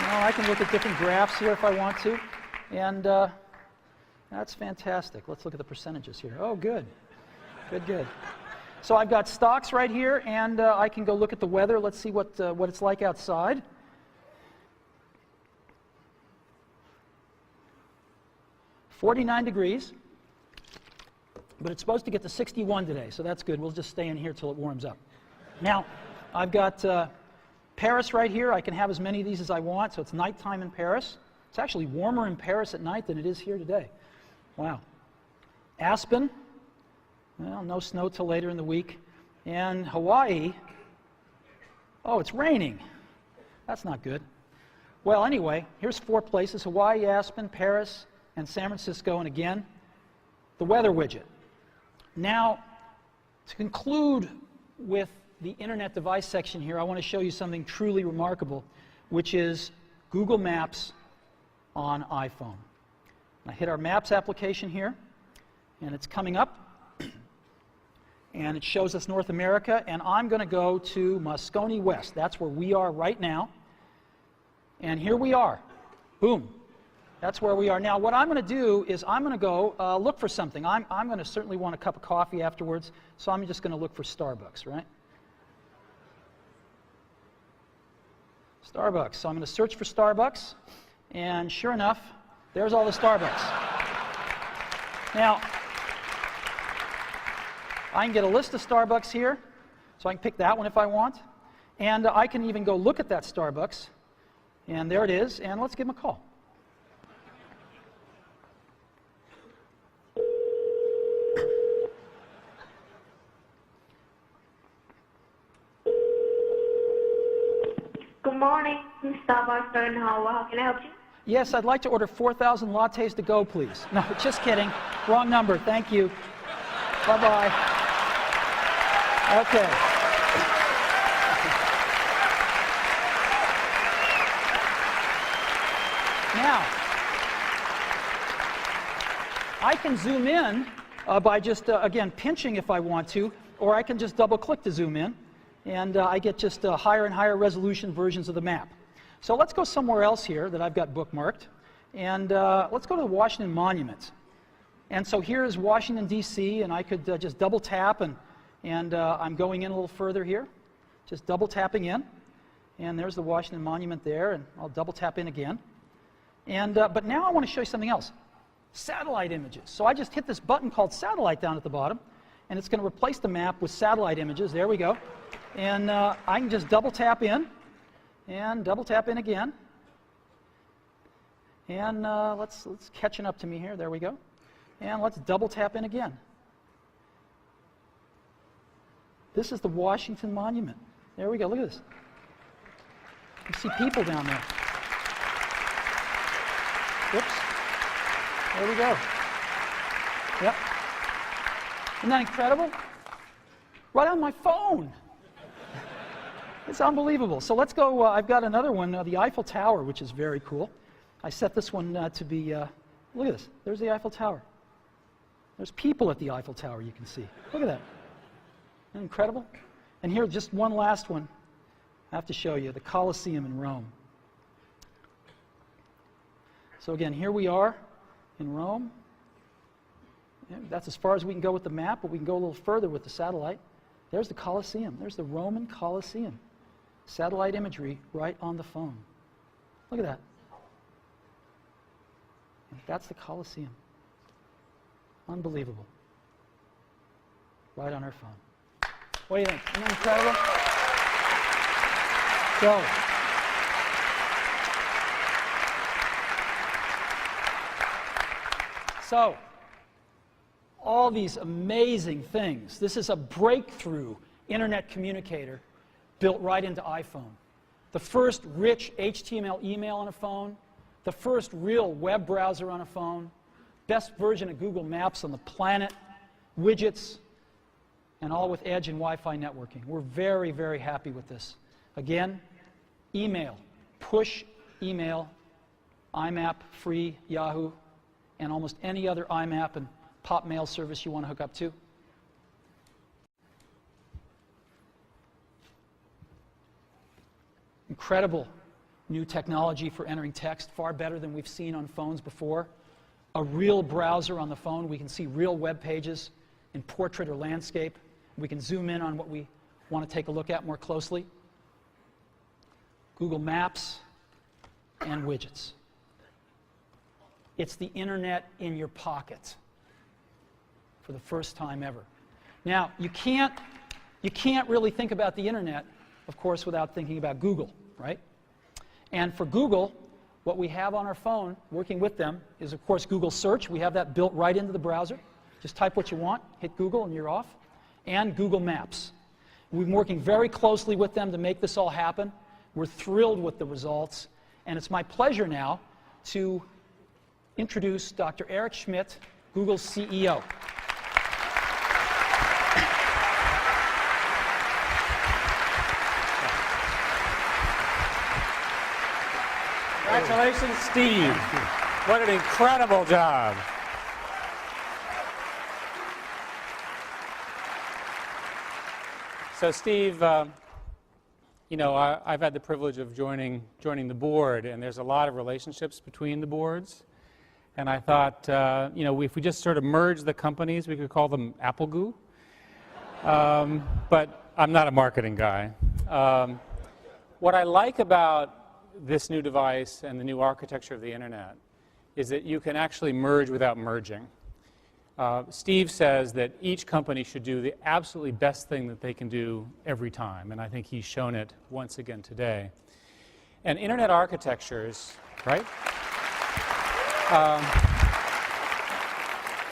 Well, I can look at different graphs here if I want to. And that's fantastic. Let's look at the percentages here. Oh, good. Good, good. So I've got stocks right here, and I can go look at the weather. Let's see what it's like outside. "49 degrees, but it's supposed to get to 61 today, so that's good. We'll just stay in here till it warms up. Now, I've got Paris right here. I can have as many of these as I want, so it's nighttime in Paris. It's actually warmer in Paris at night than it is here today. Wow. Aspen, well, no snow till later in the week. And Hawaii, oh, it's raining. That's not good. Well, anyway, here's 4 places: Hawaii, Aspen, Paris, and San Francisco. And again, the weather widget. Now, to conclude with the Internet device section here, I want to show you something truly remarkable, which is Google Maps on iPhone. I hit our Maps application here, and it's coming up, and it shows us North America, and I'm going to go to Moscone West. That's where we are right now. And here we are. Boom. That's where we are. Now, what I'm going to do is I'm going to go look for something. I'm going to certainly want a cup of coffee afterwards, so I'm just going to look for Starbucks, right? Starbucks. So I'm going to search for Starbucks, and sure enough, there's all the Starbucks. Now, I can get a list of Starbucks here, so I can pick that one if I want, and I can even go look at that Starbucks, and there it is, and let's give them a call. Good morning, Starbucks in Hawaii. How can I help you? Yes, I'd like to order 4,000 lattes to go, please. No, just kidding. Wrong number. Thank you. Bye-bye. Okay. Now, I can zoom in by just, again, pinching if I want to, or I can just double-click to zoom in, and I get just higher and higher resolution versions of the map. So let's go somewhere else here that I've got bookmarked, and let's go to the Washington Monument. And so here is Washington, D.C., and I could just double tap, and I'm going in a little further here, just double tapping in, and there's the Washington Monument there, and I'll double tap in again. And but now I want to show you something else: satellite images. So I just hit this button called Satellite down at the bottom, and it's going to replace the map with satellite images. There we go. And I can just double tap in, and double tap in again. And let's catching up to me here. There we go. And let's double tap in again. This is the Washington Monument. There we go. Look at this. You see people down there. Whoops. There we go. Yep. Isn't that incredible? Right on my phone. It's unbelievable. So let's go. I've got another one, the Eiffel Tower, which is very cool. I set this one to be, look at this. There's the Eiffel Tower. There's people at the Eiffel Tower, you can see. Look at that. Isn't that incredible? And here, just one last one I have to show you, the Colosseum in Rome. So again, here we are in Rome. Yeah, that's as far as we can go with the map, but we can go a little further with the satellite. There's the Colosseum. There's the Roman Colosseum. Satellite imagery right on the phone. Look at that. That's the Colosseum. Unbelievable. Right on our phone. What do you think? Isn't that incredible? So, all these amazing things. This is a breakthrough internet communicator built right into iPhone. The first rich HTML email on a phone, the first real web browser on a phone, best version of Google Maps on the planet, widgets, and all with Edge and Wi-Fi networking. We're very, very happy with this. Again, email, push email, IMAP, free, Yahoo, and almost any other IMAP and pop mail service you want to hook up to. incredible new technology for entering text, far better than we've seen on phones before. A real browser on the phone. We can see real web pages in portrait or landscape. We can zoom in on what we want to take a look at more closely. Google Maps and widgets. It's the internet in your pocket for the first time ever. Now, you can't really think about the internet, of course, without thinking about Google, right? And for Google, what we have on our phone, working with them, is, of course, Google Search. We have that built right into the browser. Just type what you want, hit Google, and you're off. And Google Maps. We've been working very closely with them to make this all happen. We're thrilled with the results. And it's my pleasure now to introduce Dr. Eric Schmidt, Google's CEO. Congratulations, Steve. What an incredible job. So, Steve, you know, I've had the privilege of joining the board, and there's a lot of relationships between the boards. And I thought, you know, if we just sort of merge the companies, we could call them Apple Goo. But I'm not a marketing guy. What I like about this new device and the new architecture of the internet is that you can actually merge without merging. Steve says that each company should do the absolutely best thing that they can do every time, and I think he's shown it once again today. And internet architectures, right?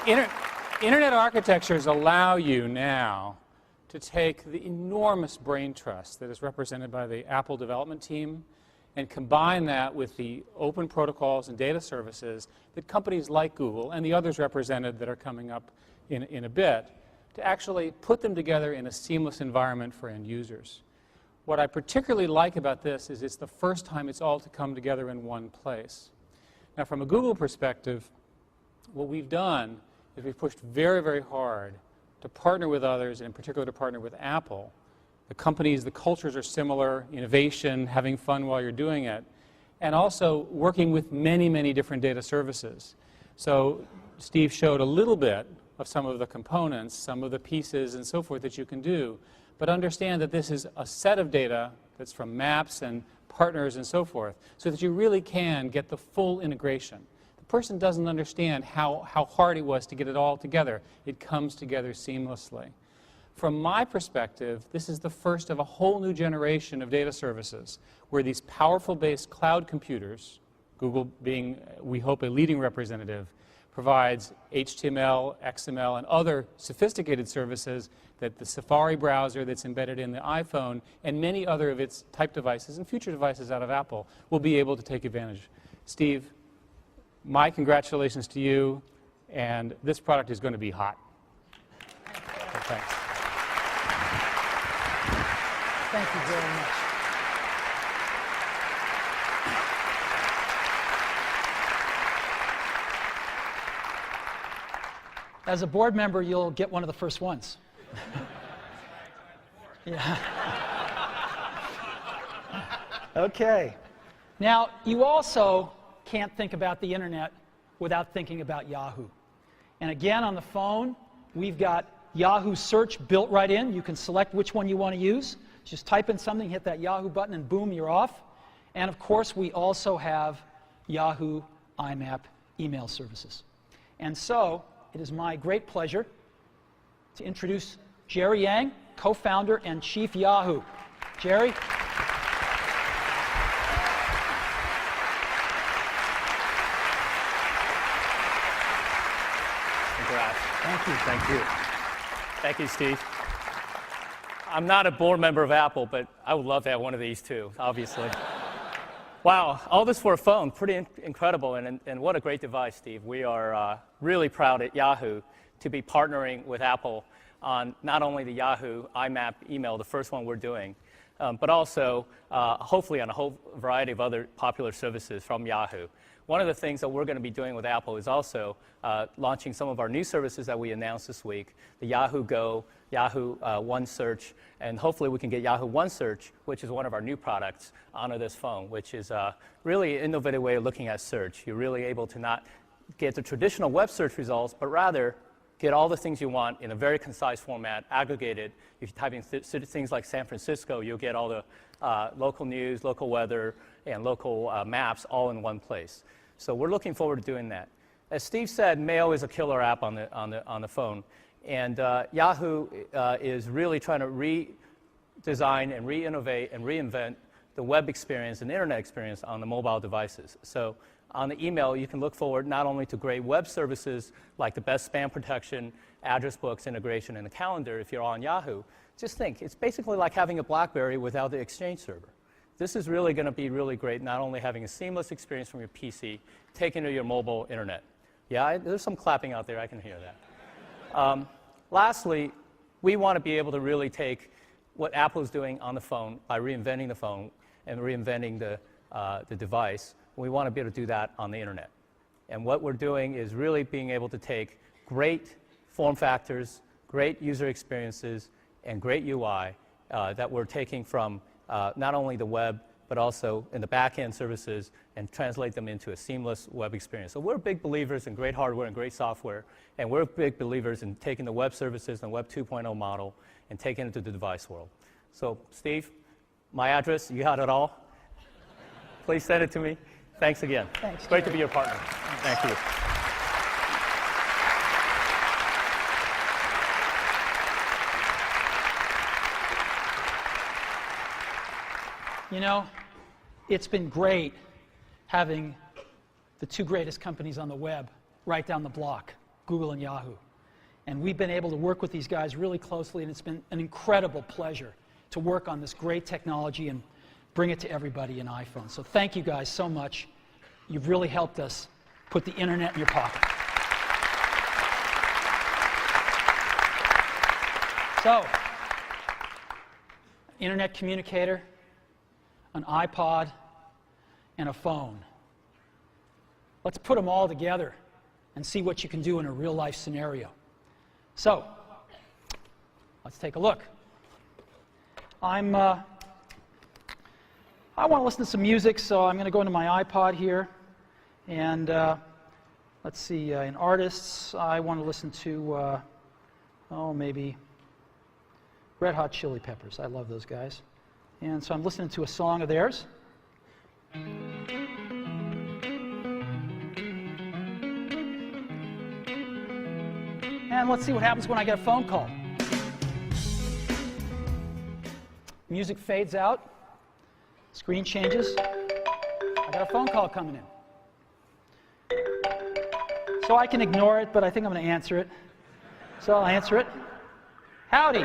Internet architectures allow you now to take the enormous brain trust that is represented by the Apple development team and combine that with the open protocols and data services that companies like Google and the others represented that are coming up in a bit, to actually put them together in a seamless environment for end users. What I particularly like about this is it's the first time it's all to come together in one place. Now, from a Google perspective, what we've done is we've pushed very, very hard to partner with others, and in particular to partner with Apple. The companies, the cultures are similar, innovation, having fun while you're doing it, and also working with many, many different data services. So Steve showed a little bit of some of the components, some of the pieces and so forth that you can do, but understand that this is a set of data that's from maps and partners and so forth, so that you really can get the full integration. The person doesn't understand how hard it was to get it all together. It comes together seamlessly. From my perspective, this is the first of a whole new generation of data services where these powerful-based cloud computers, Google being, we hope, a leading representative, provides HTML, XML, and other sophisticated services that the Safari browser that's embedded in the iPhone and many other of its type devices and future devices out of Apple will be able to take advantage. Steve, my congratulations to you, and this product is going to be hot. So, thanks. Thank you very much. As a board member, you'll get one of the first ones. Yeah. Okay. Now, you also can't think about the internet without thinking about Yahoo. And again, on the phone, we've got Yahoo Search built right in. You can select which one you want to use. Just type in something, hit that Yahoo button, and boom, you're off. And of course, we also have Yahoo IMAP email services. And so, it is my great pleasure to introduce Jerry Yang, co-founder and chief Yahoo. Jerry? Congrats. Thank you. Thank you. Thank you, Steve. I'm not a board member of Apple, but I would love to have one of these too, obviously. Wow, all this for a phone, pretty incredible, and what a great device, Steve. We are really proud at Yahoo to be partnering with Apple on not only the Yahoo IMAP email, the first one we're doing, but also hopefully on a whole variety of other popular services from Yahoo. One of the things that we're going to be doing with Apple is also launching some of our new services that we announced this week, the Yahoo Go, Yahoo One Search, and hopefully we can get Yahoo One Search, which is one of our new products, onto this phone, which is really an innovative way of looking at search. You're really able to not get the traditional web search results, but rather get all the things you want in a very concise format, aggregated. If you type in things like San Francisco, you'll get all the local news, local weather, and local maps all in one place. So we're looking forward to doing that. As Steve said, Mail is a killer app on the phone, and Yahoo is really trying to redesign and re-innovate and reinvent the web experience and internet experience on the mobile devices. So on the email, you can look forward not only to great web services like the best spam protection, address books integration, and the calendar if you're on Yahoo. Just think, it's basically like having a BlackBerry without the Exchange server. This is really going to be really great, not only having a seamless experience from your PC, taken to your mobile internet. Yeah, there's some clapping out there, I can hear that. Lastly, we want to be able to really take what Apple is doing on the phone by reinventing the phone and reinventing the device. We want to be able to do that on the internet. And what we're doing is really being able to take great form factors, great user experiences, and great UI that we're taking from not only the web, but also in the back-end services and translate them into a seamless web experience. So we're big believers in great hardware and great software, and we're big believers in taking the web services and Web 2.0 model and taking it to the device world. So Steve, my address, you got it all? Please send it to me. Thanks again. Thanks, great to be your partner. Thank you. You know, it's been great having the two greatest companies on the web right down the block, Google and Yahoo. And we've been able to work with these guys really closely, and it's been an incredible pleasure to work on this great technology and bring it to everybody in iPhone. So thank you guys so much. You've really helped us put the internet in your pocket. So, internet communicator, an iPod, and a phone. Let's put them all together and see what you can do in a real-life scenario. So, let's take a look. I want to listen to some music, so I'm going to go into my iPod here. And let's see, in artists, I want to listen to, maybe Red Hot Chili Peppers. I love those guys. And so I'm listening to a song of theirs. And let's see what happens when I get a phone call. Music fades out. Screen changes. I got a phone call coming in. So I can ignore it, but I think I'm going to answer it. So I'll answer it. Howdy.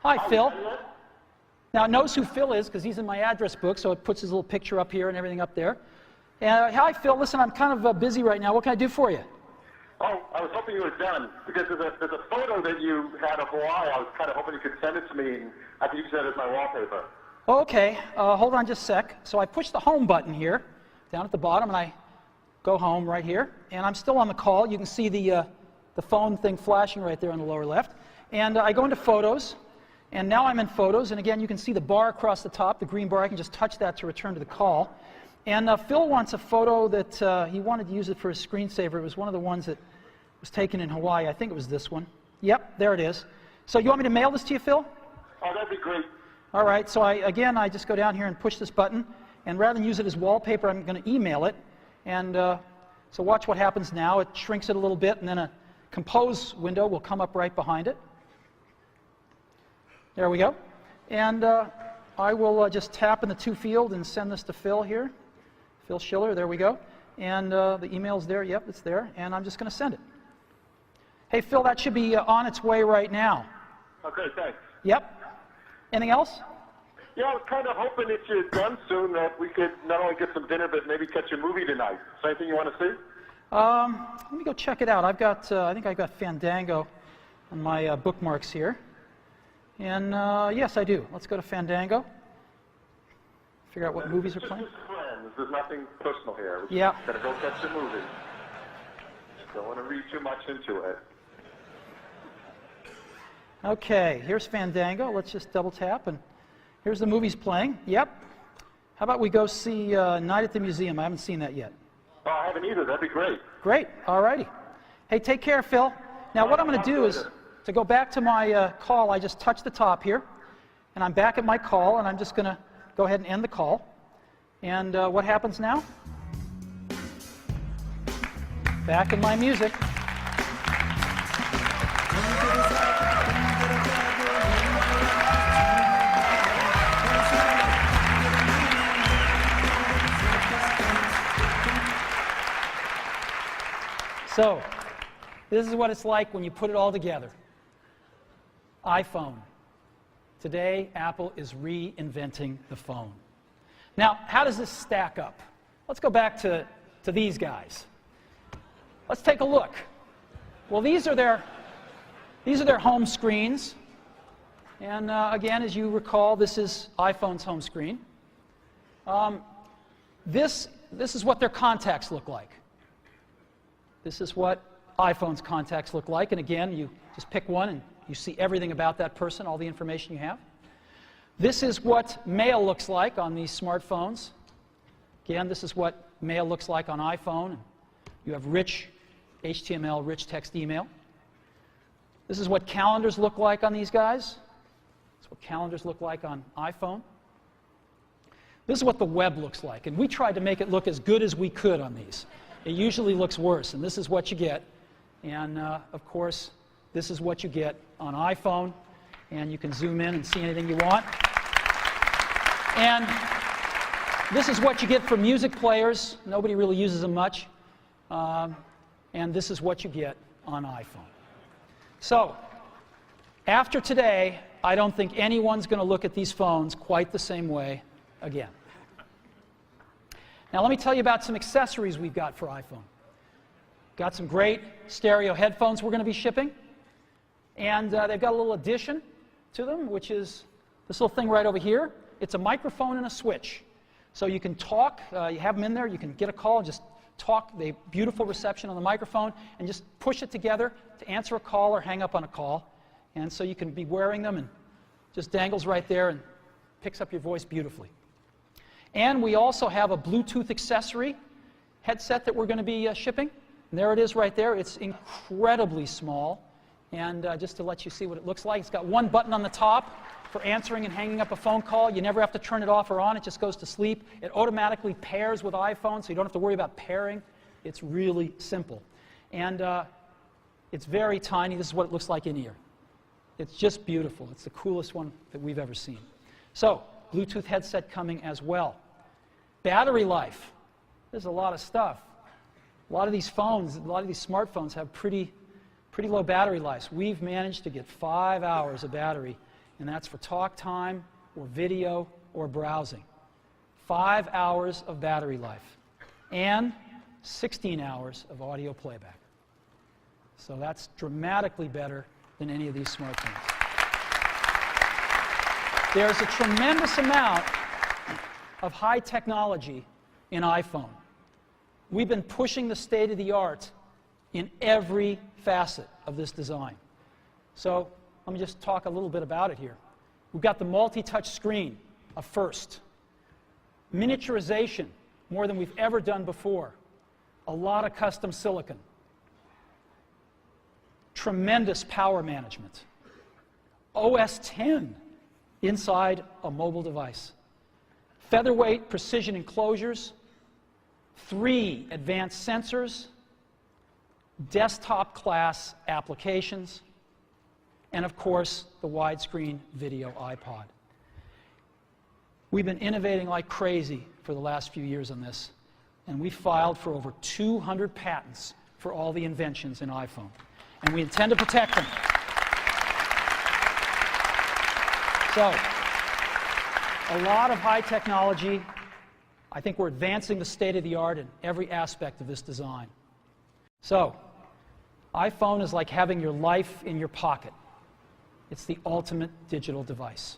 Hi, Phil. Now, it knows who Phil is because he's in my address book, so it puts his little picture up here and everything up there. And hi, Phil. Listen, I'm kind of busy right now. What can I do for you? Oh, I was hoping you were done because there's a photo that you had of Hawaii. I was kind of hoping you could send it to me, and I could use that as my wallpaper. Okay. Hold on just a sec. So I push the home button here down at the bottom, and I go home right here. And I'm still on the call. You can see the phone thing flashing right there on the lower left. And I go into Photos. And now I'm in Photos, and again, you can see the bar across the top, the green bar. I can just touch that to return to the call. And Phil wants a photo that he wanted to use it for his screensaver. It was one of the ones that was taken in Hawaii. I think it was this one. Yep, there it is. So you want me to mail this to you, Phil? Oh, that'd be great. All right, so I just go down here and push this button. And rather than use it as wallpaper, I'm going to email it. And so watch what happens now. It shrinks it a little bit, and then a Compose window will come up right behind it. There we go. And I will just tap in the to field and send this to Phil here. Phil Schiller, there we go. And the email's there. Yep, it's there. And I'm just going to send it. Hey, Phil, that should be on its way right now. Okay, thanks. Yep. Anything else? Yeah, I was kind of hoping if you're done soon that we could not only get some dinner, but maybe catch a movie tonight. Is there anything you want to see? Let me go check it out. I've got, I think I've got Fandango on my bookmarks here. And yes, I do. Let's go to Fandango. figure out what movies are playing. Just friends. There's nothing personal here. We're Yeah. just gonna go catch a movie. Don't want to read too much into it. Okay, here's Fandango. Let's just double tap, and here's the movies playing. Yep. How about we go see Night at the Museum? I haven't seen that yet. Oh, I haven't either. That'd be great. Great. All righty. Hey, take care, Phil. Now, what I'm going to do is, to go back to my call, I just touched the top here, and I'm back at my call, and I'm just going to go ahead and end the call. And what happens now? Back in my music. So, this is what it's like when you put it all together. iPhone. Today, Apple is reinventing the phone. Now, how does this stack up? Let's go back to these guys. Let's take a look. Well, these are their home screens. And again, as you recall, this is iPhone's home screen. This is what their contacts look like. This is what iPhone's contacts look like. And again, you just pick one and you see everything about that person, all the information you have. This is what mail looks like on these smartphones. Again, this is what mail looks like on iPhone. You have rich HTML, rich text email. This is what calendars look like on these guys. This is what calendars look like on iPhone. This is what the web looks like. And we tried to make it look as good as we could on these. It usually looks worse, and this is what you get. And of course, this is what you get on iPhone. And you can zoom in and see anything you want. And this is what you get for music players. Nobody really uses them much. And this is what you get on iPhone. So, after today, I don't think anyone's going to look at these phones quite the same way again. Now let me tell you about some accessories we've got for iPhone. Got some great stereo headphones we're going to be shipping. And they've got a little addition to them, which is this little thing right over here. It's a microphone and a switch. So you can talk, you have them in there, you can get a call, just talk, the beautiful reception on the microphone, and just push it together to answer a call or hang up on a call. And so you can be wearing them and just dangles right there and picks up your voice beautifully. And we also have a Bluetooth accessory headset that we're going to be shipping. And there it is right there. It's incredibly small. And just to let you see what it looks like, it's got one button on the top for answering and hanging up a phone call. You never have to turn it off or on. It just goes to sleep. It automatically pairs with iPhone, so you don't have to worry about pairing. It's really simple. And it's very tiny. This is what it looks like in ear. It's just beautiful. It's the coolest one that we've ever seen. So, Bluetooth headset coming as well. Battery life. There's a lot of stuff. A lot of these phones, a lot of these smartphones have pretty low battery lives. We've managed to get 5 hours of battery, and that's for talk time or video or browsing. 5 hours of battery life and 16 hours of audio playback. So that's dramatically better than any of these smartphones. There's a tremendous amount of high technology in iPhone. We've been pushing the state of the art in every facet of this design. So let me just talk a little bit about it here. We've got the multi-touch screen, a first. Miniaturization, more than we've ever done before. A lot of custom silicon. Tremendous power management. OS X inside a mobile device. Featherweight precision enclosures. 3 advanced sensors. Desktop class applications. And of course, the widescreen video iPod. We've been innovating like crazy for the last few years on this, and we filed for over 200 patents for all the inventions in iPhone. And we intend to protect them. So, a lot of high technology. I think we're advancing the state of the art in every aspect of this design. So, iPhone is like having your life in your pocket. It's the ultimate digital device.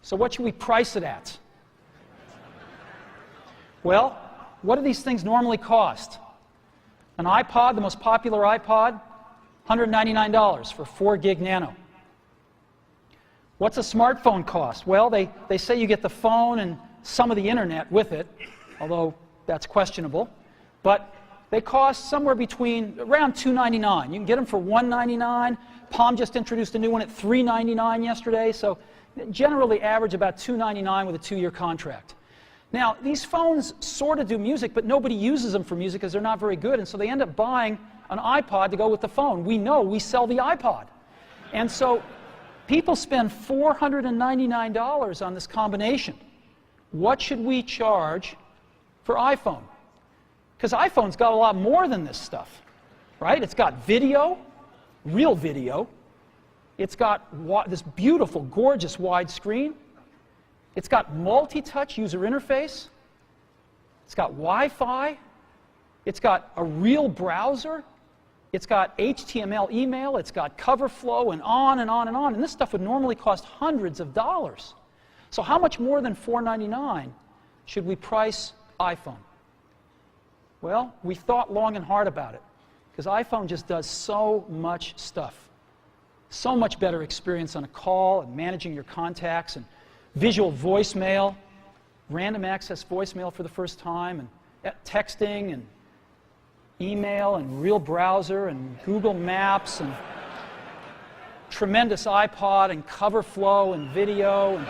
So what should we price it at? Well, what do these things normally cost? An iPod, the most popular iPod, $199 for 4 gig nano. What's a smartphone cost? Well, they say you get the phone and some of the internet with it, although that's questionable. But they cost somewhere between around $299. You can get them for $199. Palm just introduced a new one at $399 yesterday, so generally average about $299 with a 2-year contract. Now, these phones sort of do music, but nobody uses them for music because they're not very good, and so they end up buying an iPod to go with the phone. We know we sell the iPod. And so people spend $499 on this combination. What should we charge for iPhone? Because iPhone's got a lot more than this stuff, right? It's got video, real video. It's got this beautiful, gorgeous widescreen. It's got multi-touch user interface. It's got Wi-Fi. It's got a real browser. It's got HTML email. It's got cover flow and on and on and on. And this stuff would normally cost hundreds of dollars. So how much more than $499 should we price iPhone? Well, we thought long and hard about it because iPhone just does so much stuff. So much better experience on a call and managing your contacts and visual voicemail, random access voicemail for the first time, and texting and email and real browser and Google Maps and tremendous iPod and cover flow and video. And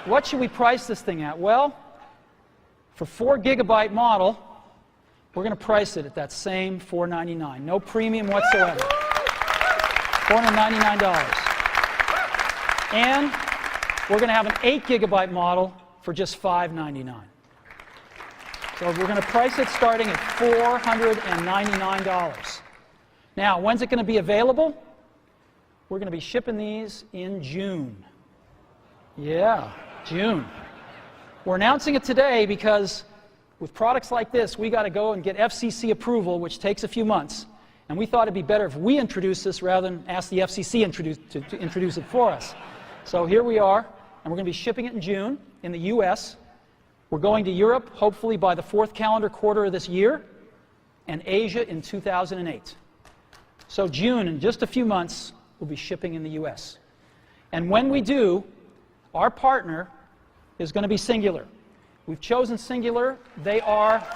what should we price this thing at? Well, for 4 gigabyte model, we're going to price it at that same $499. No premium whatsoever. $499. And we're going to have an 8 gigabyte model for just $599. So we're going to price it starting at $499. Now, when's it going to be available? We're going to be shipping these in June. Yeah, June. We're announcing it today because with products like this, we got to go and get FCC approval, which takes a few months. And we thought it'd be better if we introduce this rather than ask the FCC to introduce it for us. So here we are, and we're going to be shipping it in June in the US. We're going to Europe, hopefully by the 4th calendar quarter of this year, and Asia in 2008. So June, in just a few months, we'll be shipping in the US. And when we do, our partner is going to be Singular. We've chosen Singular. They are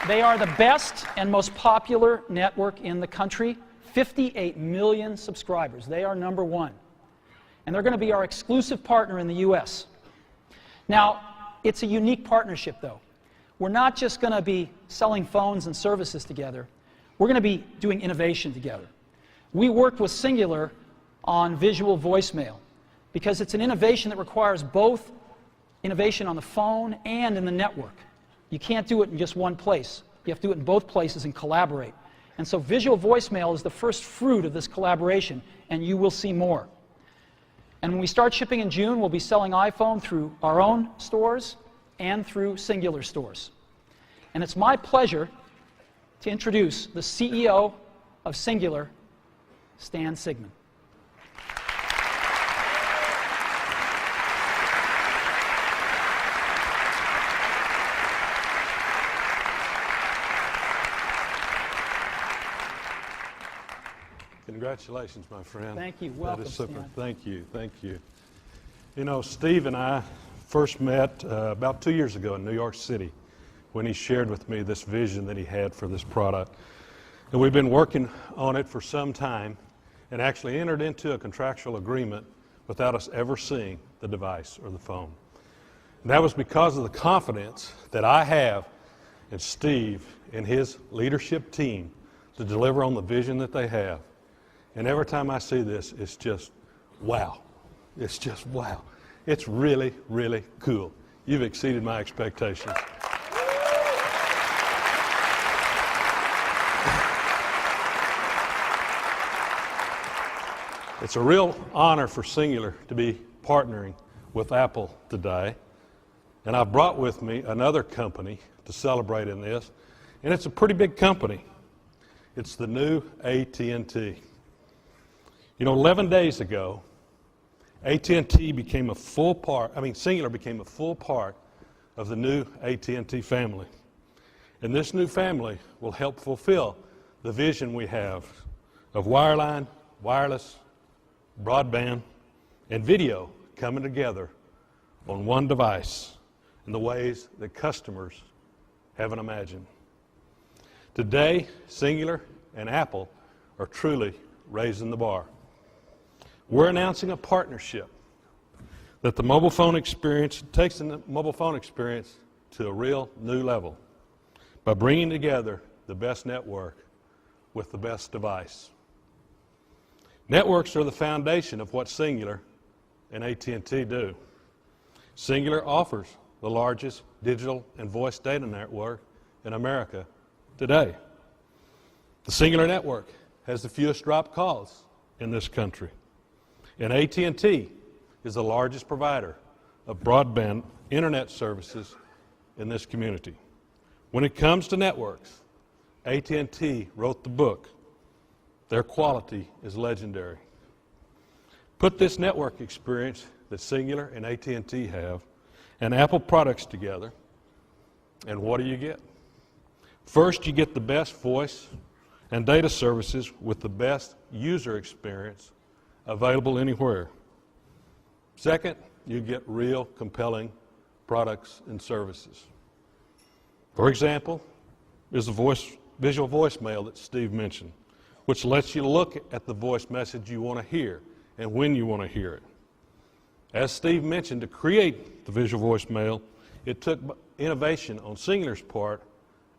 the best and most popular network in the country. 58 million subscribers. They are number one. And they're going to be our exclusive partner in the US. Now, it's a unique partnership, though. We're not just going to be selling phones and services together. We're going to be doing innovation together. We worked with Singular on visual voicemail because it's an innovation that requires both innovation on the phone and in the network. You can't do it in just one place. You have to do it in both places and collaborate. And so visual voicemail is the first fruit of this collaboration, and you will see more. And when we start shipping in June, we'll be selling iPhone through our own stores and through Singular stores. And it's my pleasure to introduce the CEO of Singular, Stan Sigman. Congratulations, my friend. Thank you. Welcome, that is super. Stan. Thank you. Thank you. You know, Steve and I first met about 2 years ago in New York City when he shared with me this vision that he had for this product. And we've been working on it for some time and actually entered into a contractual agreement without us ever seeing the device or the phone. And that was because of the confidence that I have in Steve and his leadership team to deliver on the vision that they have. And every time I see this, it's just wow. It's just wow. It's really, really cool. You've exceeded my expectations. It's a real honor for Singular to be partnering with Apple today. And I've brought with me another company to celebrate in this. And it's a pretty big company. It's the new AT&T. You know, 11 days ago, AT&T became a full part, Cingular became a full part of the new AT&T family. And this new family will help fulfill the vision we have of wireline, wireless, broadband, and video coming together on one device in the ways that customers haven't imagined. Today, Cingular and Apple are truly raising the bar. We're announcing a partnership that the mobile phone experience takes the mobile phone experience to a real new level by bringing together the best network with the best device. Networks are the foundation of what Cingular and AT&T do. Cingular offers the largest digital and voice data network in America today. The Cingular network has the fewest dropped calls in this country. And AT&T is the largest provider of broadband internet services in this community. When it comes to networks, AT&T wrote the book. Their quality is legendary. Put this network experience that Cingular and AT&T have and Apple products together, and what do you get? First, you get the best voice and data services with the best user experience available anywhere. Second, you get real compelling products and services. For example, is the visual voicemail that Steve mentioned, which lets you look at the voice message you want to hear and when you want to hear it. As Steve mentioned, to create the visual voicemail, it took innovation on Cingular's part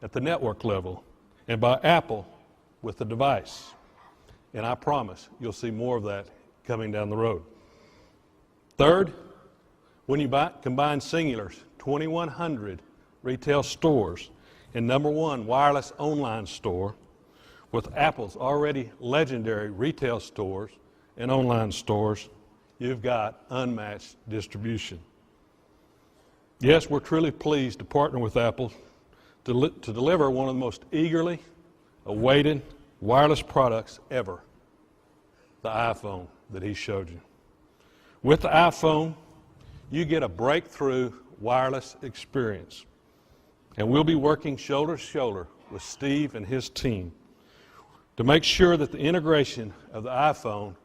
at the network level and by Apple with the device. And I promise you'll see more of that coming down the road. Third, when you combine Cingular's 2,100 retail stores and #1 wireless online store with Apple's already legendary retail stores and online stores, you've got unmatched distribution. Yes, we're truly pleased to partner with Apple to deliver one of the most eagerly awaited wireless products ever, the iPhone that he showed you. With the iPhone, you get a breakthrough wireless experience. And we'll be working shoulder to shoulder with Steve and his team to make sure that the integration of the iPhone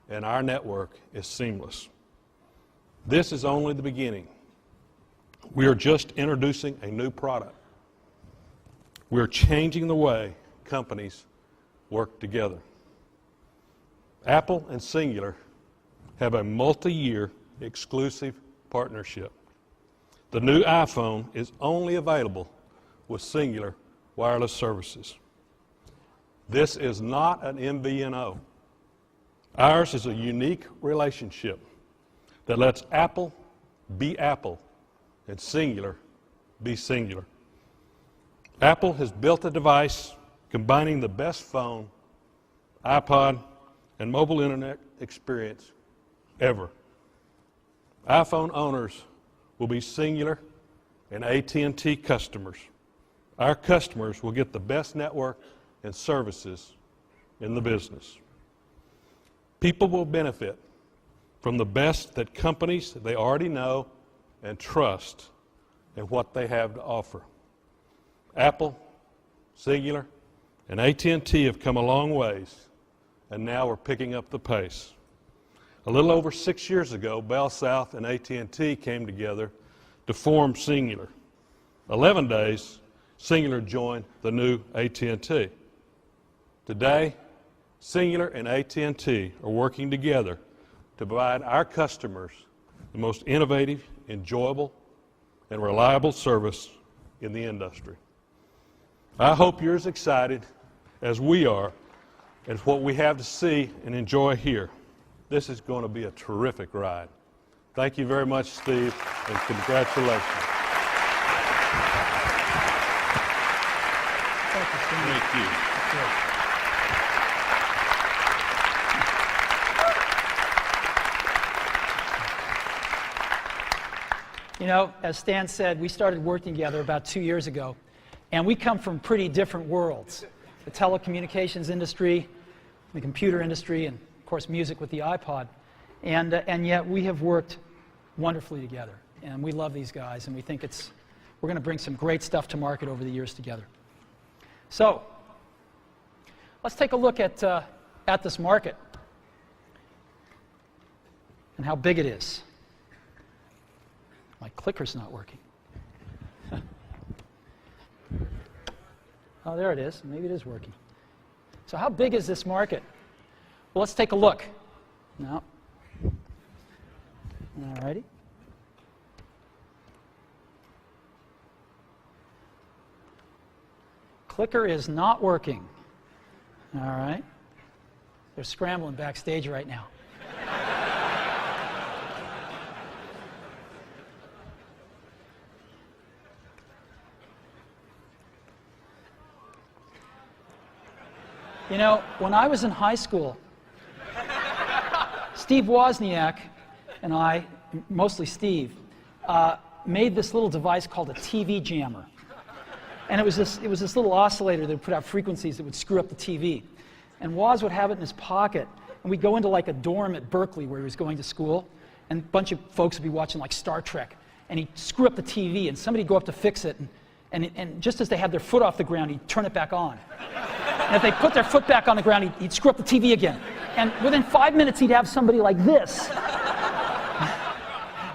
and our network is seamless. This is only the beginning. We are just introducing a new product. We're changing the way companies work together. Apple and Cingular have a multi-year exclusive partnership. The new iPhone is only available with Cingular wireless services. This is not an MVNO. Ours is a unique relationship that lets Apple be Apple and Cingular be Cingular. Apple has built a device combining the best phone, iPod, and mobile internet experience ever. iPhone owners will be Cingular and AT&T customers. Our customers will get the best network and services in the business. People will benefit from the best that companies they already know and trust and what they have to offer. Apple, Cingular, and AT&T have come a long ways, and now we're picking up the pace. A little over 6 years ago, Bell South and AT&T came together to form Cingular. 11 days, Cingular joined the new AT&T. Today, Cingular and AT&T are working together to provide our customers the most innovative, enjoyable, and reliable service in the industry. I hope you're as excited as we are as what we have to see and enjoy here. This is going to be a terrific ride. Thank you very much, Steve, and congratulations. Thank you, Steve. Thank you. You know, as Stan said, we started working together about 2 years ago, and we come from pretty different worlds. The telecommunications industry, the computer industry, and of course music with the iPod. And yet we have worked wonderfully together. And we love these guys, and we think we're going to bring some great stuff to market over the years together. So let's take a look at this market and how big it is. My clicker's not working. Oh, there it is. Maybe it is working. So how big is this market? Well, let's take a look. Now, all righty. Clicker is not working. All right. They're scrambling backstage right now. You know, when I was in high school, Steve Wozniak and I, mostly Steve, made this little device called a TV jammer. And it was this little oscillator that would put out frequencies that would screw up the TV. And Woz would have it in his pocket, and we'd go into like a dorm at Berkeley where he was going to school, and a bunch of folks would be watching like Star Trek, and he'd screw up the TV, and somebody'd go up to fix it, and just as they had their foot off the ground, he'd turn it back on. And if they put their foot back on the ground, he'd screw up the TV again. And within 5 minutes, he'd have somebody like this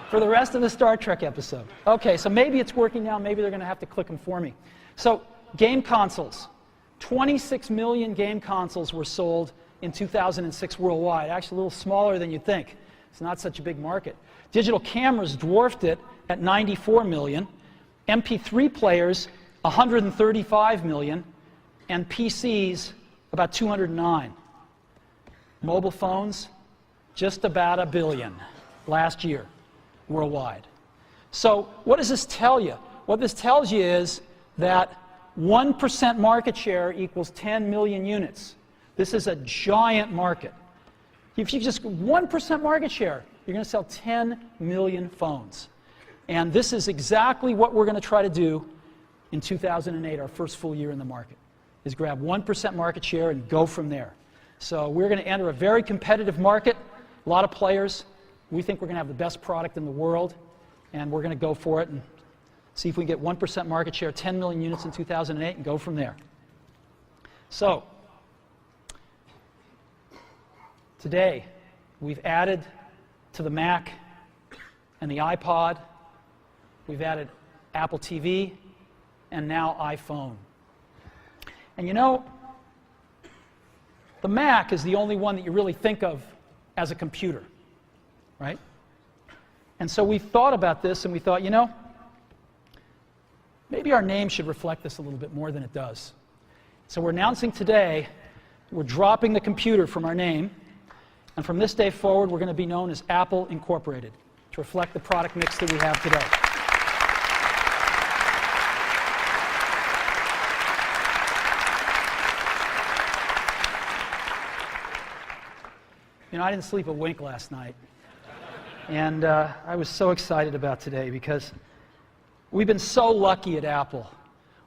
for the rest of the Star Trek episode. Okay, so maybe it's working now. Maybe they're going to have to click them for me. So, game consoles. 26 million game consoles were sold in 2006 worldwide. Actually, a little smaller than you'd think. It's not such a big market. Digital cameras dwarfed it at 94 million. MP3 players, 135 million. And PCs, about 209. Mobile phones, just about 1 billion last year worldwide. So what does this tell you? What this tells you is that 1% market share equals 10 million units. This is a giant market. If you just 1% market share, you're going to sell 10 million phones. And this is exactly what we're going to try to do in 2008, our first full year in the market, is grab 1% market share and go from there. So we're going to enter a very competitive market, a lot of players. We think we're going to have the best product in the world, and we're going to go for it and see if we can get 1% market share, 10 million units in 2008, and go from there. So today, we've added to the Mac and the iPod, we've added Apple TV, and now iPhone. And you know, the Mac is the only one that you really think of as a computer, right? And so we thought about this, and we thought, you know, maybe our name should reflect this a little bit more than it does. So we're announcing today, we're dropping the computer from our name, and from this day forward, we're going to be known as Apple Incorporated, to reflect the product mix that we have today. You know, I didn't sleep a wink last night, and I was so excited about today because we've been so lucky at Apple.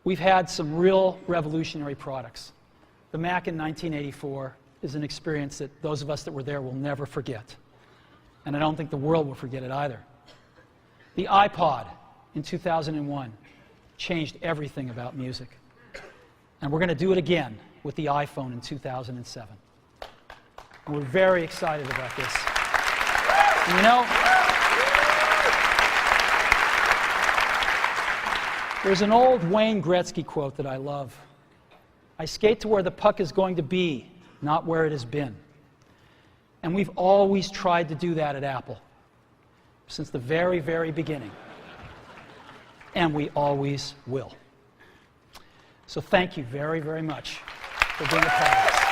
We've had some real revolutionary products. The Mac in 1984 is an experience that those of us that were there will never forget, and I don't think the world will forget it either. The iPod in 2001 changed everything about music, and we're going to do it again with the iPhone in 2007. And we're very excited about this. And you know, there's an old Wayne Gretzky quote that I love. I skate to where the puck is going to be, not where it has been. And we've always tried to do that at Apple, since the very, very beginning. And we always will. So thank you very, very much for being a part of this.